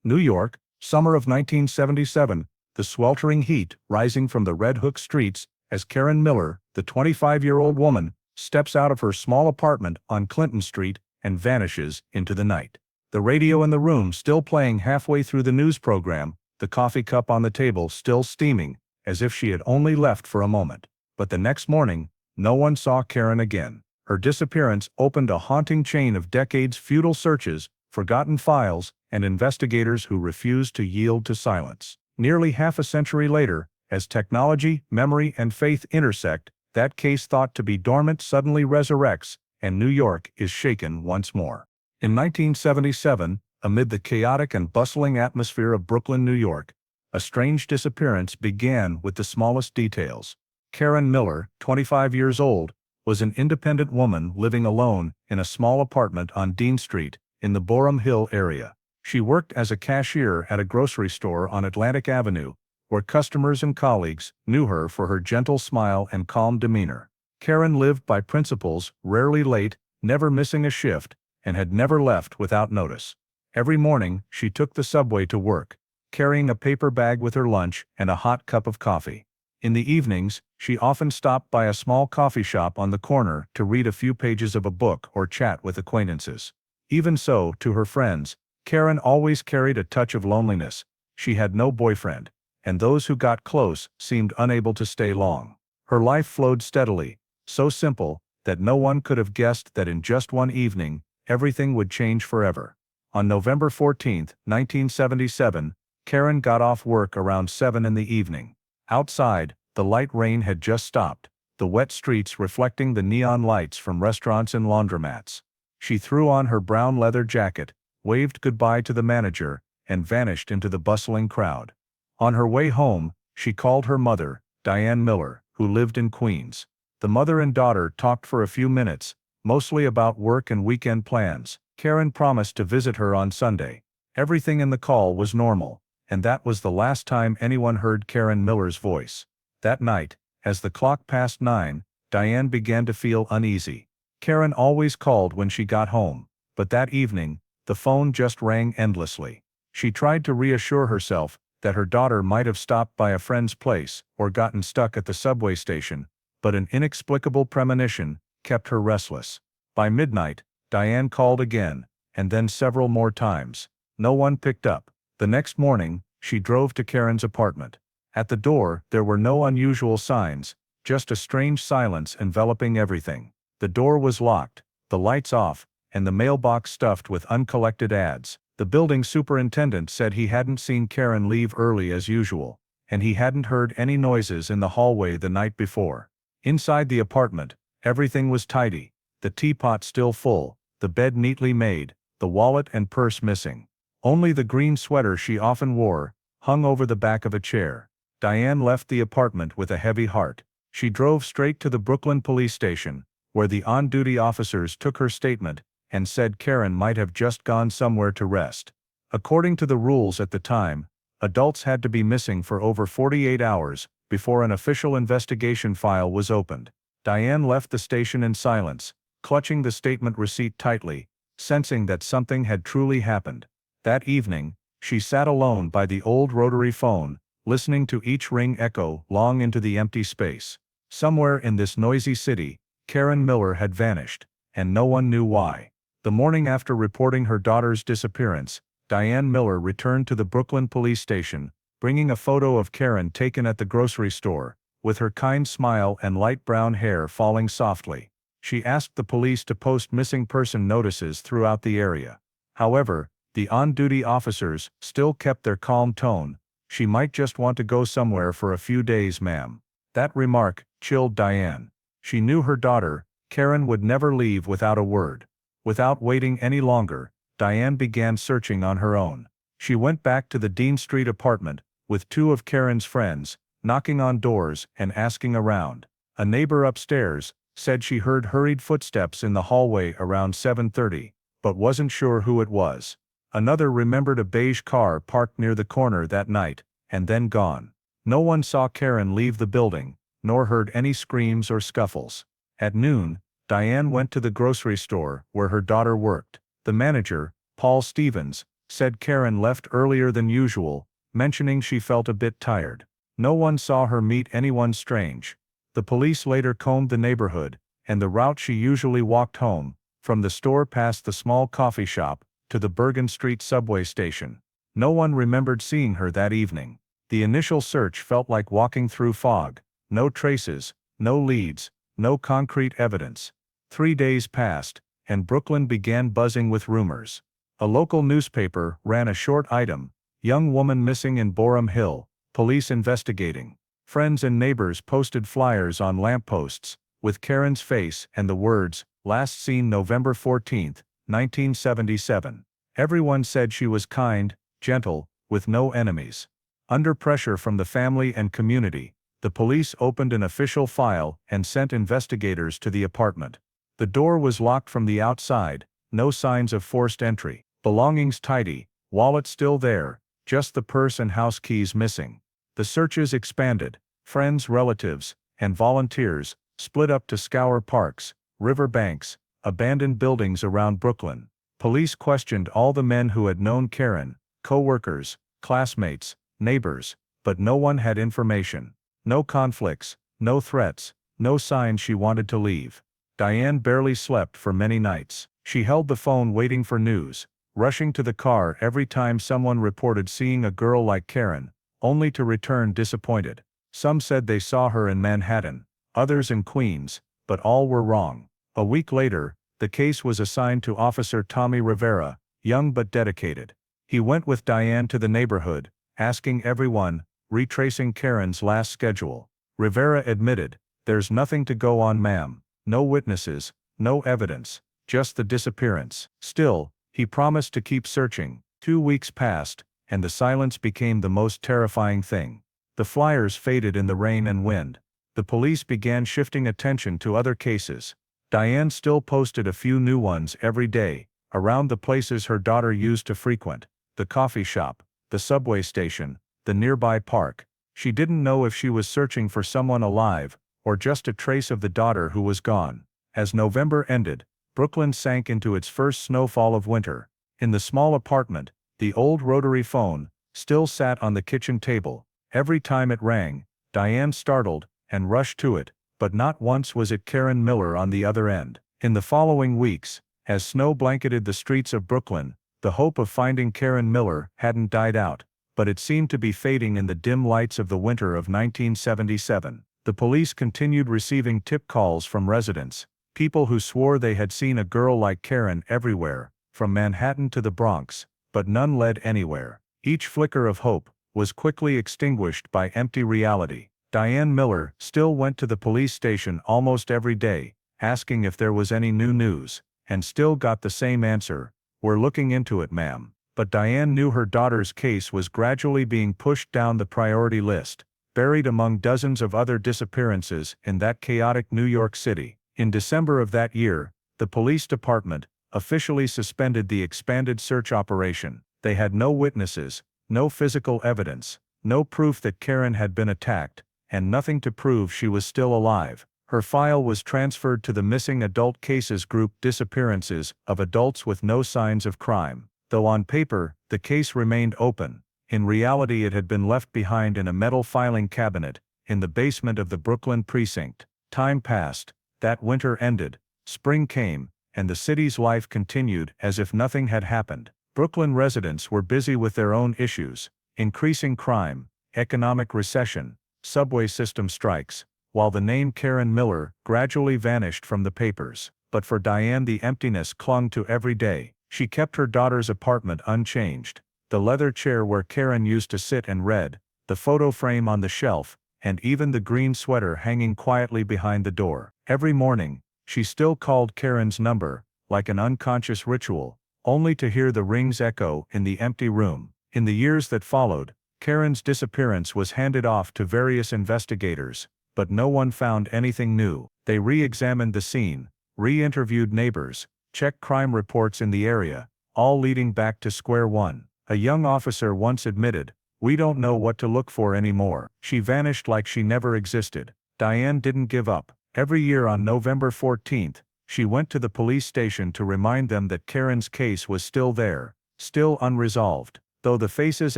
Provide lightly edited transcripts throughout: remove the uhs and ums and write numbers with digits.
New York, summer of 1977, the sweltering heat rising from the Red Hook streets as Karen Miller, the 25-year-old woman, steps out of her small apartment on Clinton Street and vanishes into the night. The radio in the room still playing halfway through the news program, the coffee cup on the table still steaming, as if she had only left for a moment. But the next morning, no one saw Karen again. Her disappearance opened a haunting chain of decades' futile searches, forgotten files, and investigators who refused to yield to silence. Nearly half a century later, as technology, memory, and faith intersect, that case thought to be dormant suddenly resurrects, and New York is shaken once more. In 1977, amid the chaotic and bustling atmosphere of Brooklyn, New York, a strange disappearance began with the smallest details. Karen Miller, 25 years old, was an independent woman living alone in a small apartment on Dean Street in the Boerum Hill area. She worked as a cashier at a grocery store on Atlantic Avenue, where customers and colleagues knew her for her gentle smile and calm demeanor. Karen lived by principles, rarely late, never missing a shift, and had never left without notice. Every morning, she took the subway to work, carrying a paper bag with her lunch and a hot cup of coffee. In the evenings, she often stopped by a small coffee shop on the corner to read a few pages of a book or chat with acquaintances. Even so, to her friends, Karen always carried a touch of loneliness. She had no boyfriend, and those who got close seemed unable to stay long. Her life flowed steadily, so simple that no one could have guessed that in just one evening, everything would change forever. On November 14, 1977, Karen got off work around 7 in the evening. Outside, the light rain had just stopped, the wet streets reflecting the neon lights from restaurants and laundromats. She threw on her brown leather jacket, waved goodbye to the manager, and vanished into the bustling crowd. On her way home, she called her mother, Diane Miller, who lived in Queens. The mother and daughter talked for a few minutes, mostly about work and weekend plans. Karen promised to visit her on Sunday. Everything in the call was normal, and that was the last time anyone heard Karen Miller's voice. That night, as the clock passed 9, Diane began to feel uneasy. Karen always called when she got home, but that evening, the phone just rang endlessly. She tried to reassure herself that her daughter might have stopped by a friend's place or gotten stuck at the subway station, but an inexplicable premonition kept her restless. By midnight, Diane called again, and then several more times. No one picked up. The next morning, she drove to Karen's apartment. At the door, there were no unusual signs, just a strange silence enveloping everything. The door was locked, the lights off, and the mailbox stuffed with uncollected ads. The building superintendent said he hadn't seen Karen leave early as usual, and he hadn't heard any noises in the hallway the night before. Inside the apartment, everything was tidy, the teapot still full, the bed neatly made, the wallet and purse missing. Only the green sweater she often wore hung over the back of a chair. Diane left the apartment with a heavy heart. She drove straight to the Brooklyn police station, where the on-duty officers took her statement and said Karen might have just gone somewhere to rest. According to the rules at the time, adults had to be missing for over 48 hours before an official investigation file was opened. Diane left the station in silence, clutching the statement receipt tightly, sensing that something had truly happened. That evening, she sat alone by the old rotary phone, listening to each ring echo long into the empty space. Somewhere in this noisy city, Karen Miller had vanished, and no one knew why. The morning after reporting her daughter's disappearance, Diane Miller returned to the Brooklyn police station, bringing a photo of Karen taken at the grocery store, with her kind smile and light brown hair falling softly. She asked the police to post missing person notices throughout the area. However, the on-duty officers still kept their calm tone. "She might just want to go somewhere for a few days, ma'am." That remark chilled Diane. She knew her daughter, Karen, would never leave without a word. Without waiting any longer, Diane began searching on her own. She went back to the Dean Street apartment, with two of Karen's friends, knocking on doors and asking around. A neighbor upstairs said she heard hurried footsteps in the hallway around 7:30, but wasn't sure who it was. Another remembered a beige car parked near the corner that night, and then gone. No one saw Karen leave the building, nor heard any screams or scuffles. At noon, Diane went to the grocery store where her daughter worked. The manager, Paul Stevens, said Karen left earlier than usual, mentioning she felt a bit tired. No one saw her meet anyone strange. The police later combed the neighborhood, and the route she usually walked home, from the store past the small coffee shop, to the Bergen Street subway station. No one remembered seeing her that evening. The initial search felt like walking through fog. No traces, no leads, no concrete evidence. 3 days passed, and Brooklyn began buzzing with rumors. A local newspaper ran a short item: young woman missing in Borum Hill, police investigating. Friends and neighbors posted flyers on lampposts, with Karen's face and the words, "Last seen November 14, 1977. Everyone said she was kind, gentle, with no enemies. Under pressure from the family and community, the police opened an official file and sent investigators to the apartment. The door was locked from the outside, no signs of forced entry. Belongings tidy, wallet still there, just the purse and house keys missing. The searches expanded. Friends, relatives, and volunteers split up to scour parks, river banks, abandoned buildings around Brooklyn. Police questioned all the men who had known Karen, co-workers, classmates, neighbors, but no one had information. No conflicts, no threats, no signs she wanted to leave. Diane barely slept for many nights. She held the phone waiting for news, rushing to the car every time someone reported seeing a girl like Karen, only to return disappointed. Some said they saw her in Manhattan, others in Queens, but all were wrong. A week later, the case was assigned to Officer Tommy Rivera, young but dedicated. He went with Diane to the neighborhood, asking everyone, retracing Karen's last schedule. Rivera admitted, "There's nothing to go on, ma'am. No witnesses, no evidence, just the disappearance." Still, he promised to keep searching. 2 weeks passed, and the silence became the most terrifying thing. The flyers faded in the rain and wind. The police began shifting attention to other cases. Diane still posted a few new ones every day, around the places her daughter used to frequent: the coffee shop, the subway station, the nearby park. She didn't know if she was searching for someone alive, or just a trace of the daughter who was gone. As November ended, Brooklyn sank into its first snowfall of winter. In the small apartment, the old rotary phone still sat on the kitchen table. Every time it rang, Diane startled and rushed to it, but not once was it Karen Miller on the other end. In the following weeks, as snow blanketed the streets of Brooklyn, the hope of finding Karen Miller hadn't died out, but it seemed to be fading in the dim lights of the winter of 1977. The police continued receiving tip calls from residents, people who swore they had seen a girl like Karen everywhere, from Manhattan to the Bronx, but none led anywhere. Each flicker of hope was quickly extinguished by empty reality. Diane Miller still went to the police station almost every day, asking if there was any new news, and still got the same answer: "We're looking into it, ma'am." But Diane knew her daughter's case was gradually being pushed down the priority list, buried among dozens of other disappearances in that chaotic New York City. In December of that year, the police department officially suspended the expanded search operation. They had no witnesses, no physical evidence, no proof that Karen had been attacked, and nothing to prove she was still alive. Her file was transferred to the Missing Adult Cases Group, disappearances of adults with no signs of crime. Though on paper, the case remained open, in reality it had been left behind in a metal filing cabinet, in the basement of the Brooklyn precinct. Time passed, that winter ended, spring came, and the city's life continued as if nothing had happened. Brooklyn residents were busy with their own issues: increasing crime, economic recession, subway system strikes, while the name Karen Miller gradually vanished from the papers. But for Diane, the emptiness clung to every day. She kept her daughter's apartment unchanged: the leather chair where Karen used to sit and read, the photo frame on the shelf, and even the green sweater hanging quietly behind the door. Every morning, she still called Karen's number, like an unconscious ritual, only to hear the rings echo in the empty room. In the years that followed, Karen's disappearance was handed off to various investigators, but no one found anything new. They re-examined the scene, re-interviewed neighbors, checked crime reports in the area, all leading back to square one. A young officer once admitted, "We don't know what to look for anymore. She vanished like she never existed." Diane didn't give up. Every year on November 14th, she went to the police station to remind them that Karen's case was still there, still unresolved. Though the faces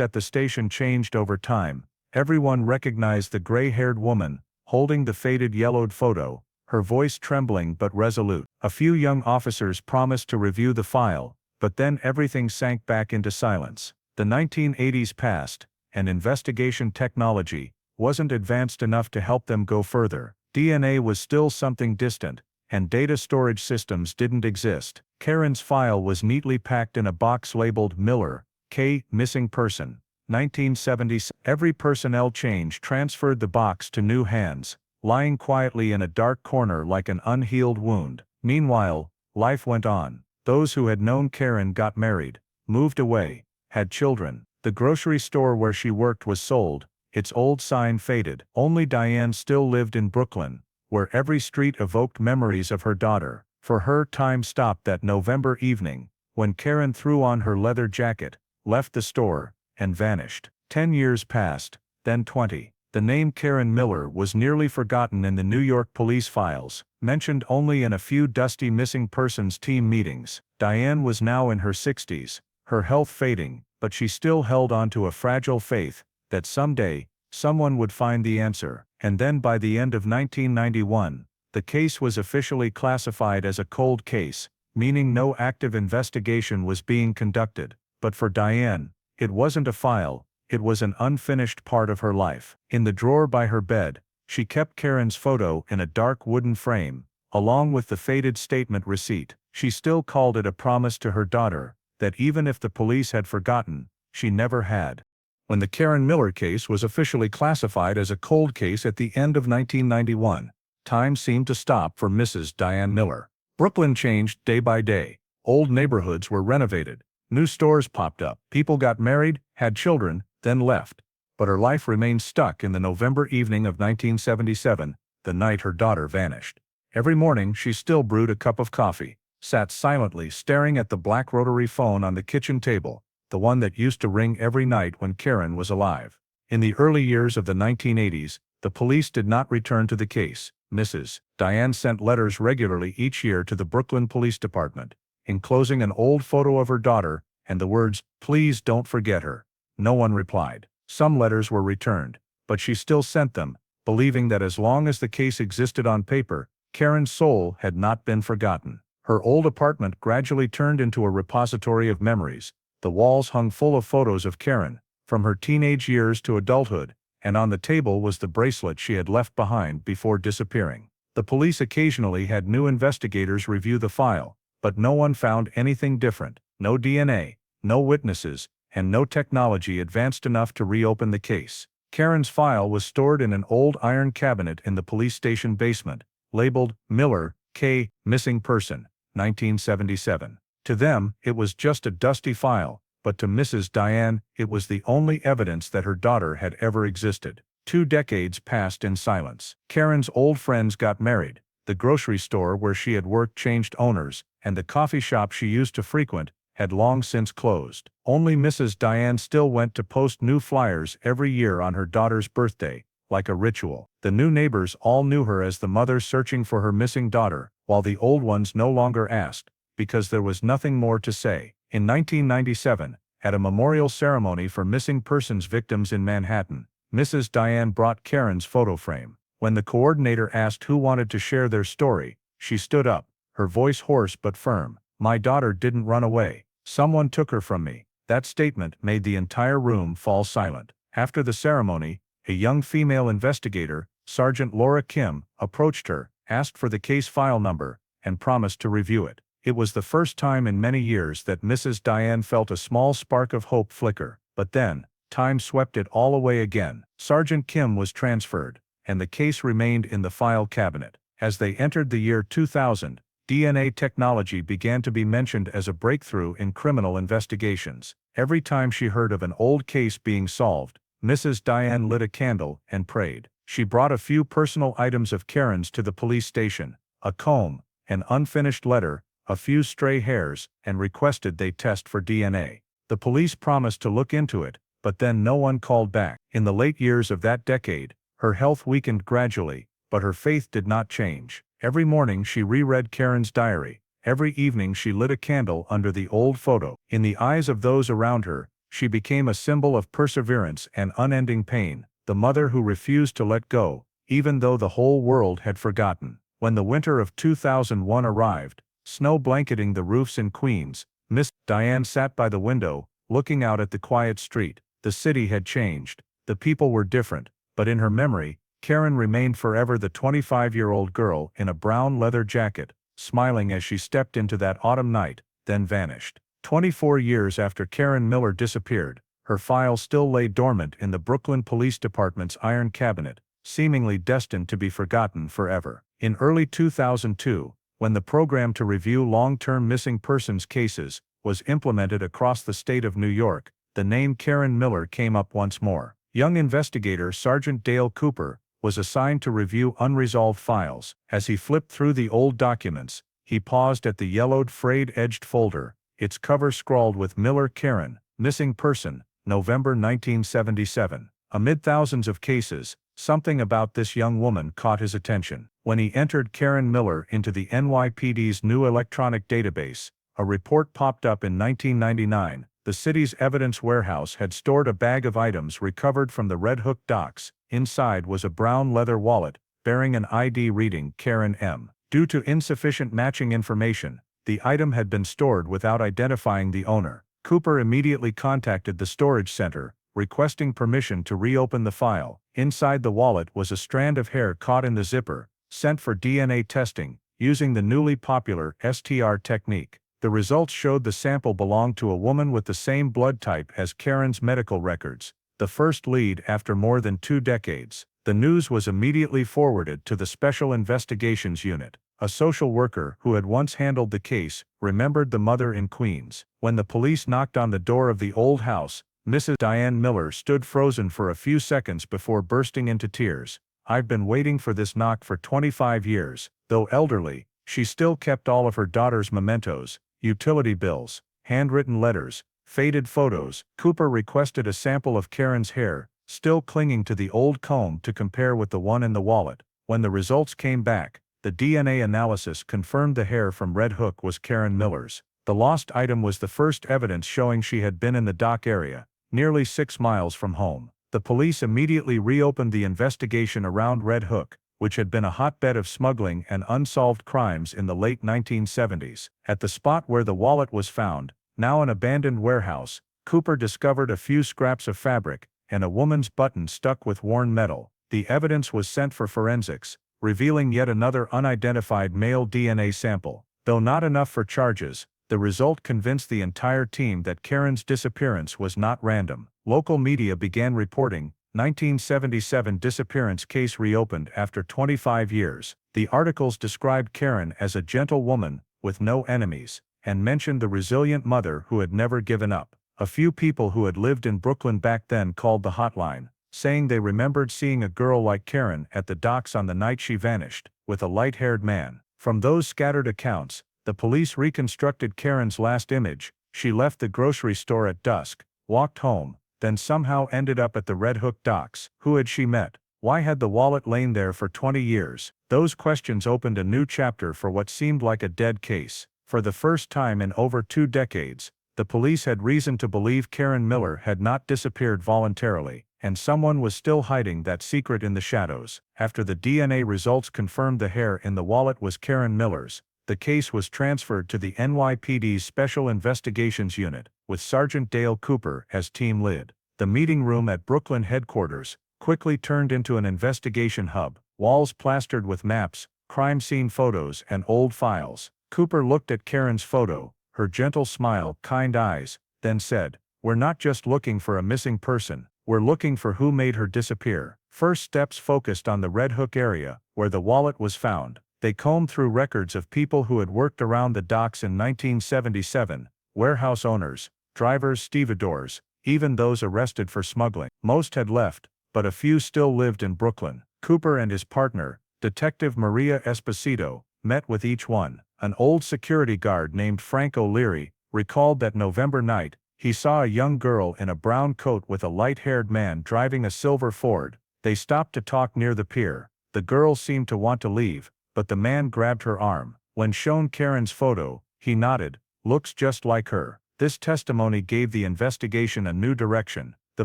at the station changed over time, everyone recognized the gray-haired woman, holding the faded yellowed photo, her voice trembling but resolute. A few young officers promised to review the file, but then everything sank back into silence. The 1980s passed, and investigation technology wasn't advanced enough to help them go further. DNA was still something distant, and data storage systems didn't exist. Karen's file was neatly packed in a box labeled Miller, K. Missing Person, 1970. Every personnel change transferred the box to new hands, lying quietly in a dark corner like an unhealed wound. Meanwhile, life went on. Those who had known Karen got married, moved away, had children. The grocery store where she worked was sold, its old sign faded. Only Diane still lived in Brooklyn, where every street evoked memories of her daughter. For her, time stopped that November evening, when Karen threw on her leather jacket, left the store, and vanished. 10 years passed, then 20. The name Karen Miller was nearly forgotten in the New York police files, mentioned only in a few dusty missing persons team meetings. Diane was now in her 60s, her health fading, but she still held on to a fragile faith that someday, someone would find the answer. And then by the end of 1991, the case was officially classified as a cold case, meaning no active investigation was being conducted. But for Diane, it wasn't a file, it was an unfinished part of her life. In the drawer by her bed, she kept Karen's photo in a dark wooden frame, along with the faded statement receipt. She still called it a promise to her daughter, that even if the police had forgotten, she never had. When the Karen Miller case was officially classified as a cold case at the end of 1991, time seemed to stop for Mrs. Diane Miller. Brooklyn changed day by day. Old neighborhoods were renovated. New stores popped up. People got married, had children, then left. But her life remained stuck in the November evening of 1977, the night her daughter vanished. Every morning she still brewed a cup of coffee, sat silently staring at the black rotary phone on the kitchen table, the one that used to ring every night when Karen was alive. In the early years of the 1980s, the police did not return to the case. Mrs. Diane sent letters regularly each year to the Brooklyn Police Department, enclosing an old photo of her daughter and the words, "Please don't forget her." No one replied. Some letters were returned, but she still sent them, believing that as long as the case existed on paper, Karen's soul had not been forgotten. Her old apartment gradually turned into a repository of memories. The walls hung full of photos of Karen, from her teenage years to adulthood, and on the table was the bracelet she had left behind before disappearing. The police occasionally had new investigators review the file, but no one found anything different. No DNA, no witnesses, and no technology advanced enough to reopen the case. Karen's file was stored in an old iron cabinet in the police station basement, labeled Miller, K. Missing Person, 1977. To them, it was just a dusty file, but to Mrs. Diane, it was the only evidence that her daughter had ever existed. 2 decades passed in silence. Karen's old friends got married, the grocery store where she had worked changed owners, and the coffee shop she used to frequent had long since closed. Only Mrs. Diane still went to post new flyers every year on her daughter's birthday, like a ritual. The new neighbors all knew her as the mother searching for her missing daughter, while the old ones no longer asked, because there was nothing more to say. In 1997, at a memorial ceremony for missing persons victims in Manhattan, Mrs. Diane brought Karen's photo frame. When the coordinator asked who wanted to share their story, she stood up, her voice hoarse but firm. "My daughter didn't run away. Someone took her from me." That statement made the entire room fall silent. After the ceremony, a young female investigator, Sergeant Laura Kim, approached her, asked for the case file number, and promised to review it. It was the first time in many years that Mrs. Diane felt a small spark of hope flicker, but then, time swept it all away again. Sergeant Kim was transferred, and the case remained in the file cabinet. As they entered the year 2000, DNA technology began to be mentioned as a breakthrough in criminal investigations. Every time she heard of an old case being solved, Mrs. Diane lit a candle and prayed. She brought a few personal items of Karen's to the police station, a comb, an unfinished letter, a few stray hairs, and requested they test for DNA. The police promised to look into it, but then no one called back. In the late years of that decade, her health weakened gradually, but her faith did not change. Every morning she reread Karen's diary, Every evening she lit a candle under the old photo. In the eyes of those around her, she became a symbol of perseverance and unending pain, the mother who refused to let go, even though the whole world had forgotten. When the winter of 2001 arrived, snow blanketing the roofs in Queens, Miss Diane sat by the window, looking out at the quiet street. The city had changed. The people were different, but in her memory, Karen remained forever the 25-year-old girl in a brown leather jacket, smiling as she stepped into that autumn night, then vanished. 24 years after Karen Miller disappeared, her file still lay dormant in the Brooklyn Police Department's iron cabinet, seemingly destined to be forgotten forever. In early 2002, when the program to review long-term missing persons cases was implemented across the state of New York, the name Karen Miller came up once more. Young investigator Sergeant Dale Cooper was assigned to review unresolved files. As he flipped through the old documents, he paused at the yellowed frayed-edged folder, its cover scrawled with Miller Karen, missing person, November 1977. Amid thousands of cases, something about this young woman caught his attention. When he entered Karen Miller into the NYPD's new electronic database, a report popped up in 1999. The city's evidence warehouse had stored a bag of items recovered from the Red Hook docks. Inside was a brown leather wallet, bearing an ID reading Karen M. Due to insufficient matching information, the item had been stored without identifying the owner. Cooper immediately contacted the storage center, requesting permission to reopen the file. Inside the wallet was a strand of hair caught in the zipper, sent for DNA testing, using the newly popular STR technique. The results showed the sample belonged to a woman with the same blood type as Karen's medical records, the first lead after more than 2 decades. The news was immediately forwarded to the Special Investigations Unit. A social worker who had once handled the case remembered the mother in Queens. When the police knocked on the door of the old house, Mrs. Diane Miller stood frozen for a few seconds before bursting into tears. "I've been waiting for this knock for 25 years." Though elderly, she still kept all of her daughter's mementos, utility bills, handwritten letters, faded photos. Cooper requested a sample of Karen's hair, still clinging to the old comb, to compare with the one in the wallet. When the results came back, the DNA analysis confirmed the hair from Red Hook was Karen Miller's. The lost item was the first evidence showing she had been in the dock area, nearly 6 miles from home. The police immediately reopened the investigation around Red Hook, which had been a hotbed of smuggling and unsolved crimes in the late 1970s. At the spot where the wallet was found, now an abandoned warehouse, Cooper discovered a few scraps of fabric and a woman's button stuck with worn metal. The evidence was sent for forensics, revealing yet another unidentified male DNA sample. Though not enough for charges, the result convinced the entire team that Karen's disappearance was not random. Local media began reporting, 1977 disappearance case reopened after 25 years. The articles described Karen as a gentle woman, with no enemies, and mentioned the resilient mother who had never given up. A few people who had lived in Brooklyn back then called the hotline, saying they remembered seeing a girl like Karen at the docks on the night she vanished, with a light-haired man. From those scattered accounts, the police reconstructed Karen's last image. She left the grocery store at dusk, walked home, then somehow ended up at the Red Hook docks. Who had she met? Why had the wallet lain there for 20 years? Those questions opened a new chapter for what seemed like a dead case. For the first time in over 2 decades, the police had reason to believe Karen Miller had not disappeared voluntarily, and someone was still hiding that secret in the shadows. After the DNA results confirmed the hair in the wallet was Karen Miller's, the case was transferred to the NYPD's Special Investigations Unit, with Sergeant Dale Cooper as team lead. The meeting room at Brooklyn headquarters quickly turned into an investigation hub, walls plastered with maps, crime scene photos, and old files. Cooper looked at Karen's photo, her gentle smile, kind eyes, then said, "We're not just looking for a missing person, we're looking for who made her disappear." First steps focused on the Red Hook area, where the wallet was found. They combed through records of people who had worked around the docks in 1977, warehouse owners, drivers, stevedores, even those arrested for smuggling. Most had left, but a few still lived in Brooklyn. Cooper and his partner, Detective Maria Esposito, met with each one. An old security guard named Frank O'Leary recalled that November night, he saw a young girl in a brown coat with a light-haired man driving a silver Ford. They stopped to talk near the pier. The girl seemed to want to leave, but the man grabbed her arm. When shown Karen's photo, he nodded, "Looks just like her." This testimony gave the investigation a new direction. The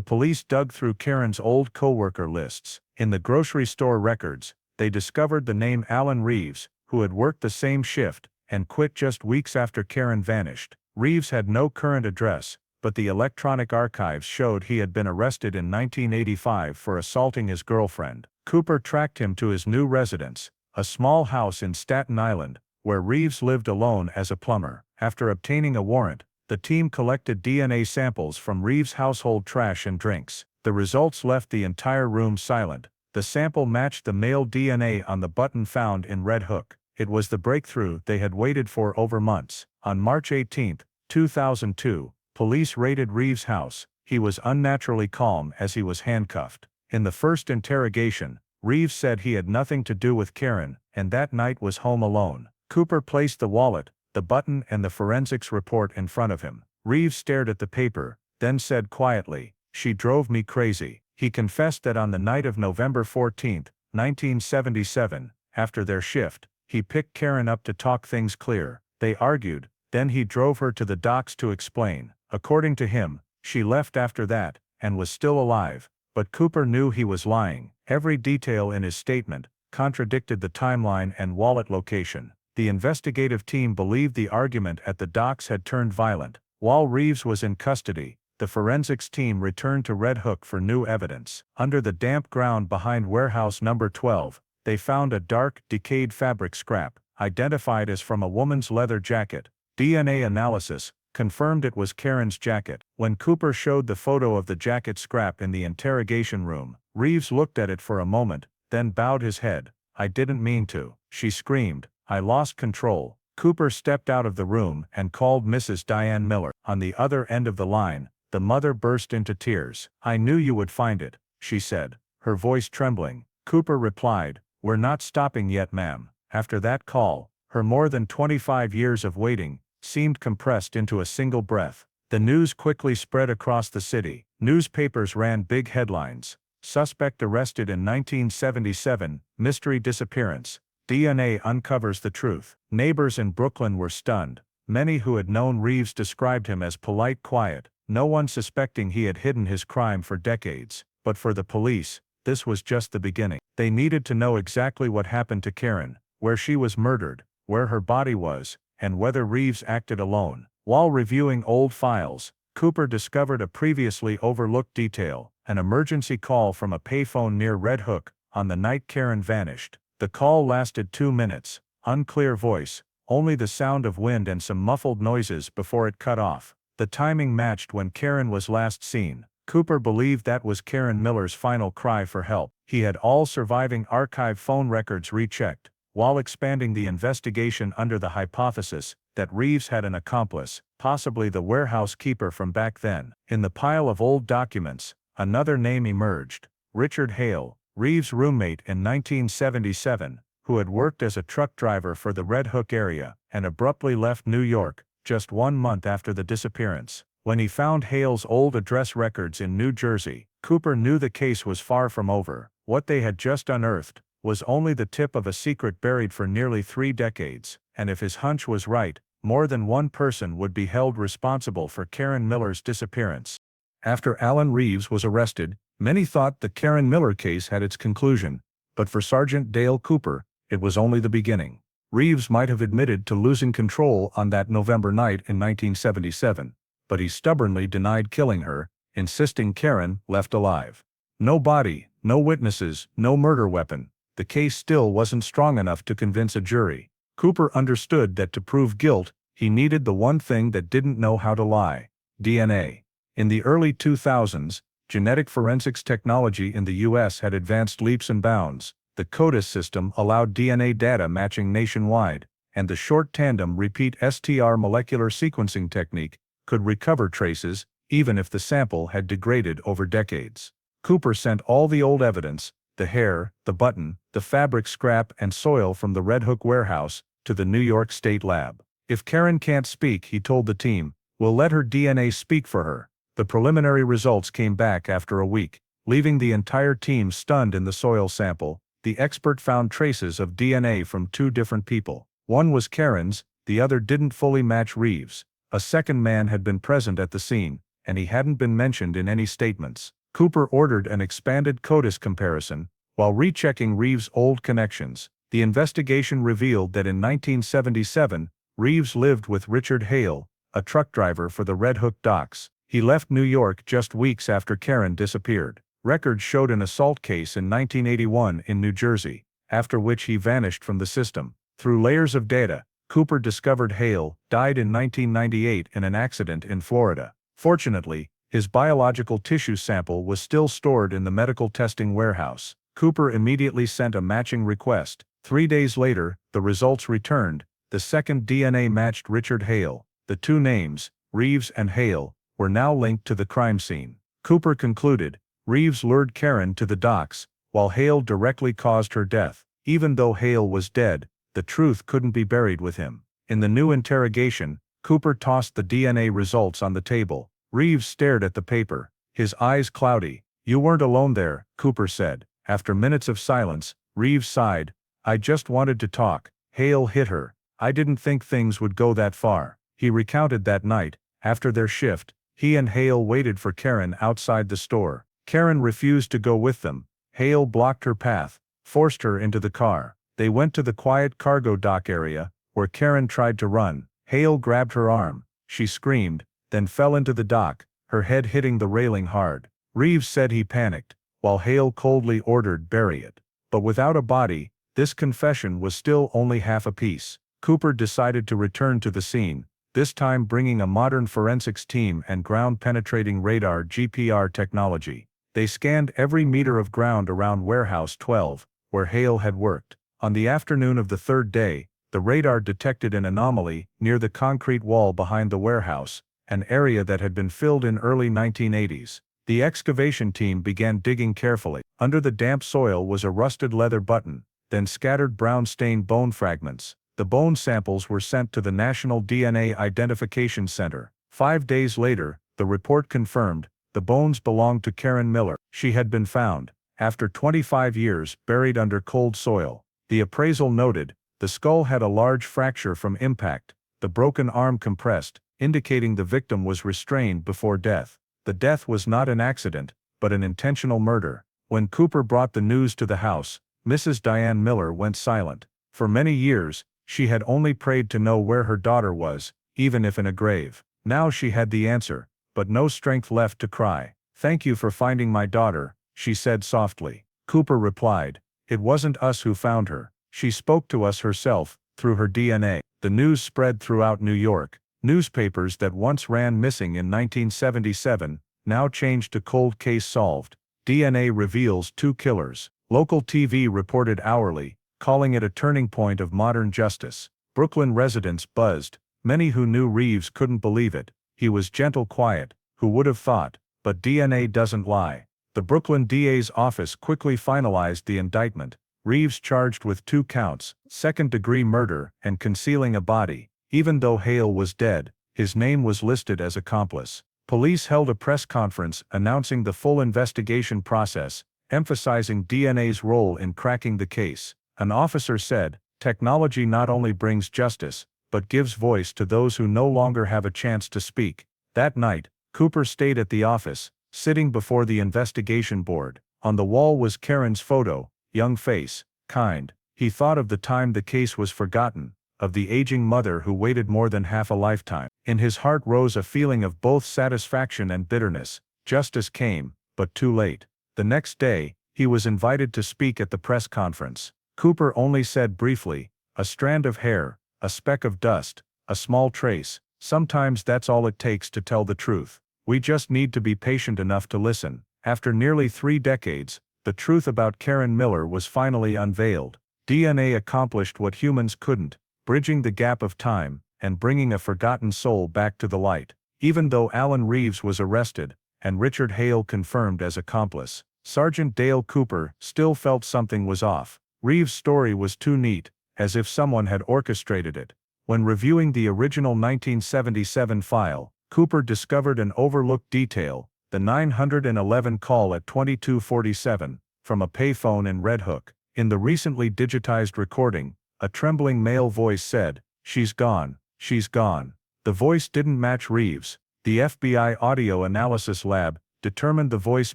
police dug through Karen's old coworker lists. In the grocery store records, they discovered the name Alan Reeves, who had worked the same shift and quit just weeks after Karen vanished. Reeves had no current address, but the electronic archives showed he had been arrested in 1985 for assaulting his girlfriend. Cooper tracked him to his new residence, a small house in Staten Island, where Reeves lived alone as a plumber. After obtaining a warrant, the team collected DNA samples from Reeves' household trash and drinks. The results left the entire room silent. The sample matched the male DNA on the button found in Red Hook. It was the breakthrough they had waited for over months. On March 18, 2002, police raided Reeves' house. He was unnaturally calm as he was handcuffed. In the first interrogation, Reeves said he had nothing to do with Karen, and that night was home alone. Cooper placed the wallet, the button and the forensics report in front of him. Reeves stared at the paper, then said quietly, "She drove me crazy." He confessed that on the night of November 14, 1977, after their shift, he picked Karen up to talk things clear. They argued, then he drove her to the docks to explain. According to him, she left after that, and was still alive, but Cooper knew he was lying. Every detail in his statement contradicted the timeline and wallet location. The investigative team believed the argument at the docks had turned violent. While Reeves was in custody, the forensics team returned to Red Hook for new evidence. Under the damp ground behind warehouse number 12, they found a dark, decayed fabric scrap, identified as from a woman's leather jacket. DNA analysis confirmed it was Karen's jacket. When Cooper showed the photo of the jacket scrap in the interrogation room, Reeves looked at it for a moment, then bowed his head. "I didn't mean to," she screamed. "I lost control." Cooper stepped out of the room and called Mrs. Diane Miller. On the other end of the line, the mother burst into tears. "I knew you would find it," she said, her voice trembling. Cooper replied, "We're not stopping yet, ma'am." After that call, her more than 25 years of waiting seemed compressed into a single breath. The news quickly spread across the city. Newspapers ran big headlines. "Suspect arrested in 1977, mystery disappearance. DNA uncovers the truth." Neighbors in Brooklyn were stunned. Many who had known Reeves described him as polite, quiet, no one suspecting he had hidden his crime for decades. But for the police, this was just the beginning. They needed to know exactly what happened to Karen, where she was murdered, where her body was, and whether Reeves acted alone. While reviewing old files, Cooper discovered a previously overlooked detail: an emergency call from a payphone near Red Hook on the night Karen vanished. The call lasted 2 minutes, unclear voice, only the sound of wind and some muffled noises before it cut off. The timing matched when Karen was last seen. Cooper believed that was Karen Miller's final cry for help. He had all surviving archive phone records rechecked, while expanding the investigation under the hypothesis that Reeves had an accomplice, possibly the warehouse keeper from back then. In the pile of old documents, another name emerged: Richard Hale, Reeves' roommate in 1977, who had worked as a truck driver for the Red Hook area, and abruptly left New York just 1 month after the disappearance. When he found Hale's old address records in New Jersey, Cooper knew the case was far from over. What they had just unearthed was only the tip of a secret buried for nearly 3 decades, and if his hunch was right, more than one person would be held responsible for Karen Miller's disappearance. After Alan Reeves was arrested, many thought the Karen Miller case had its conclusion, but for Sergeant Dale Cooper, it was only the beginning. Reeves might have admitted to losing control on that November night in 1977, but he stubbornly denied killing her, insisting Karen left alive. No body, no witnesses, no murder weapon. The case still wasn't strong enough to convince a jury. Cooper understood that to prove guilt, he needed the one thing that didn't know how to lie: DNA. In the early 2000s, genetic forensics technology in the U.S. had advanced leaps and bounds. The CODIS system allowed DNA data matching nationwide, and the short tandem repeat STR molecular sequencing technique could recover traces, even if the sample had degraded over decades. Cooper sent all the old evidence, the hair, the button, the fabric scrap and soil from the Red Hook warehouse, to the New York State lab. "If Karen can't speak," he told the team, "we'll let her DNA speak for her." The preliminary results came back after a week, leaving the entire team stunned. In the soil sample, the expert found traces of DNA from 2 different people. One was Karen's, the other didn't fully match Reeves'. A second man had been present at the scene, and he hadn't been mentioned in any statements. Cooper ordered an expanded CODIS comparison. While rechecking Reeves' old connections, the investigation revealed that in 1977, Reeves lived with Richard Hale, a truck driver for the Red Hook docks. He left New York just weeks after Karen disappeared. Records showed an assault case in 1981 in New Jersey, after which he vanished from the system. Through layers of data, Cooper discovered Hale died in 1998 in an accident in Florida. Fortunately, his biological tissue sample was still stored in the medical testing warehouse. Cooper immediately sent a matching request. 3 days later, the results returned. The second DNA matched Richard Hale. The two names, Reeves and Hale, were now linked to the crime scene. Cooper concluded, Reeves lured Karen to the docks, while Hale directly caused her death. Even though Hale was dead, the truth couldn't be buried with him. In the new interrogation, Cooper tossed the DNA results on the table. Reeves stared at the paper, his eyes cloudy. You weren't alone there, Cooper said. After minutes of silence, Reeves sighed. I just wanted to talk. Hale hit her. I didn't think things would go that far. He recounted that night, after their shift, he and Hale waited for Karen outside the store. Karen refused to go with them. Hale blocked her path, forced her into the car. They went to the quiet cargo dock area, where Karen tried to run. Hale grabbed her arm. She screamed, then fell into the dock, her head hitting the railing hard. Reeves said he panicked, while Hale coldly ordered bury it. But without a body, this confession was still only half a piece. Cooper decided to return to the scene, this time bringing a modern forensics team and ground-penetrating radar (GPR) technology. They scanned every meter of ground around Warehouse 12, where Hale had worked. On the afternoon of the third day, the radar detected an anomaly near the concrete wall behind the warehouse, an area that had been filled in early 1980s. The excavation team began digging carefully. Under the damp soil was a rusted leather button, then scattered brown-stained bone fragments. The bone samples were sent to the National DNA Identification Center. 5 days later, the report confirmed, the bones belonged to Karen Miller. She had been found, after 25 years, buried under cold soil. The appraisal noted, the skull had a large fracture from impact, the broken arm compressed, indicating the victim was restrained before death. The death was not an accident, but an intentional murder. When Cooper brought the news to the house, Mrs. Diane Miller went silent. For many years, she had only prayed to know where her daughter was, even if in a grave. Now she had the answer, but no strength left to cry. Thank you for finding my daughter, she said softly. Cooper replied, it wasn't us who found her. She spoke to us herself, through her DNA. The news spread throughout New York. Newspapers that once ran missing in 1977, now changed to cold case solved. DNA reveals 2 killers. Local TV reported hourly, calling it a turning point of modern justice. Brooklyn residents buzzed. Many who knew Reeves couldn't believe it. He was gentle, quiet. Who would have thought? But DNA doesn't lie. The Brooklyn DA's office quickly finalized the indictment. Reeves charged with 2 counts, second-degree murder and concealing a body. Even though Hale was dead, his name was listed as accomplice. Police held a press conference announcing the full investigation process, emphasizing DNA's role in cracking the case. An officer said, technology not only brings justice, but gives voice to those who no longer have a chance to speak. That night, Cooper stayed at the office, sitting before the investigation board. On the wall was Karen's photo, young face, kind. He thought of the time the case was forgotten, of the aging mother who waited more than half a lifetime. In his heart rose a feeling of both satisfaction and bitterness. Justice came, but too late. The next day, he was invited to speak at the press conference. Cooper only said briefly, a strand of hair, a speck of dust, a small trace. Sometimes that's all it takes to tell the truth. We just need to be patient enough to listen. After nearly 3 decades, the truth about Karen Miller was finally unveiled. DNA accomplished what humans couldn't, bridging the gap of time and bringing a forgotten soul back to the light. Even though Alan Reeves was arrested, and Richard Hale confirmed as accomplice, Sergeant Dale Cooper still felt something was off. Reeves' story was too neat, as if someone had orchestrated it. When reviewing the original 1977 file, Cooper discovered an overlooked detail, the 911 call at 2247, from a payphone in Red Hook. In the recently digitized recording, A trembling male voice said, "She's gone, she's gone." The voice didn't match Reeves. The FBI Audio Analysis Lab determined the voice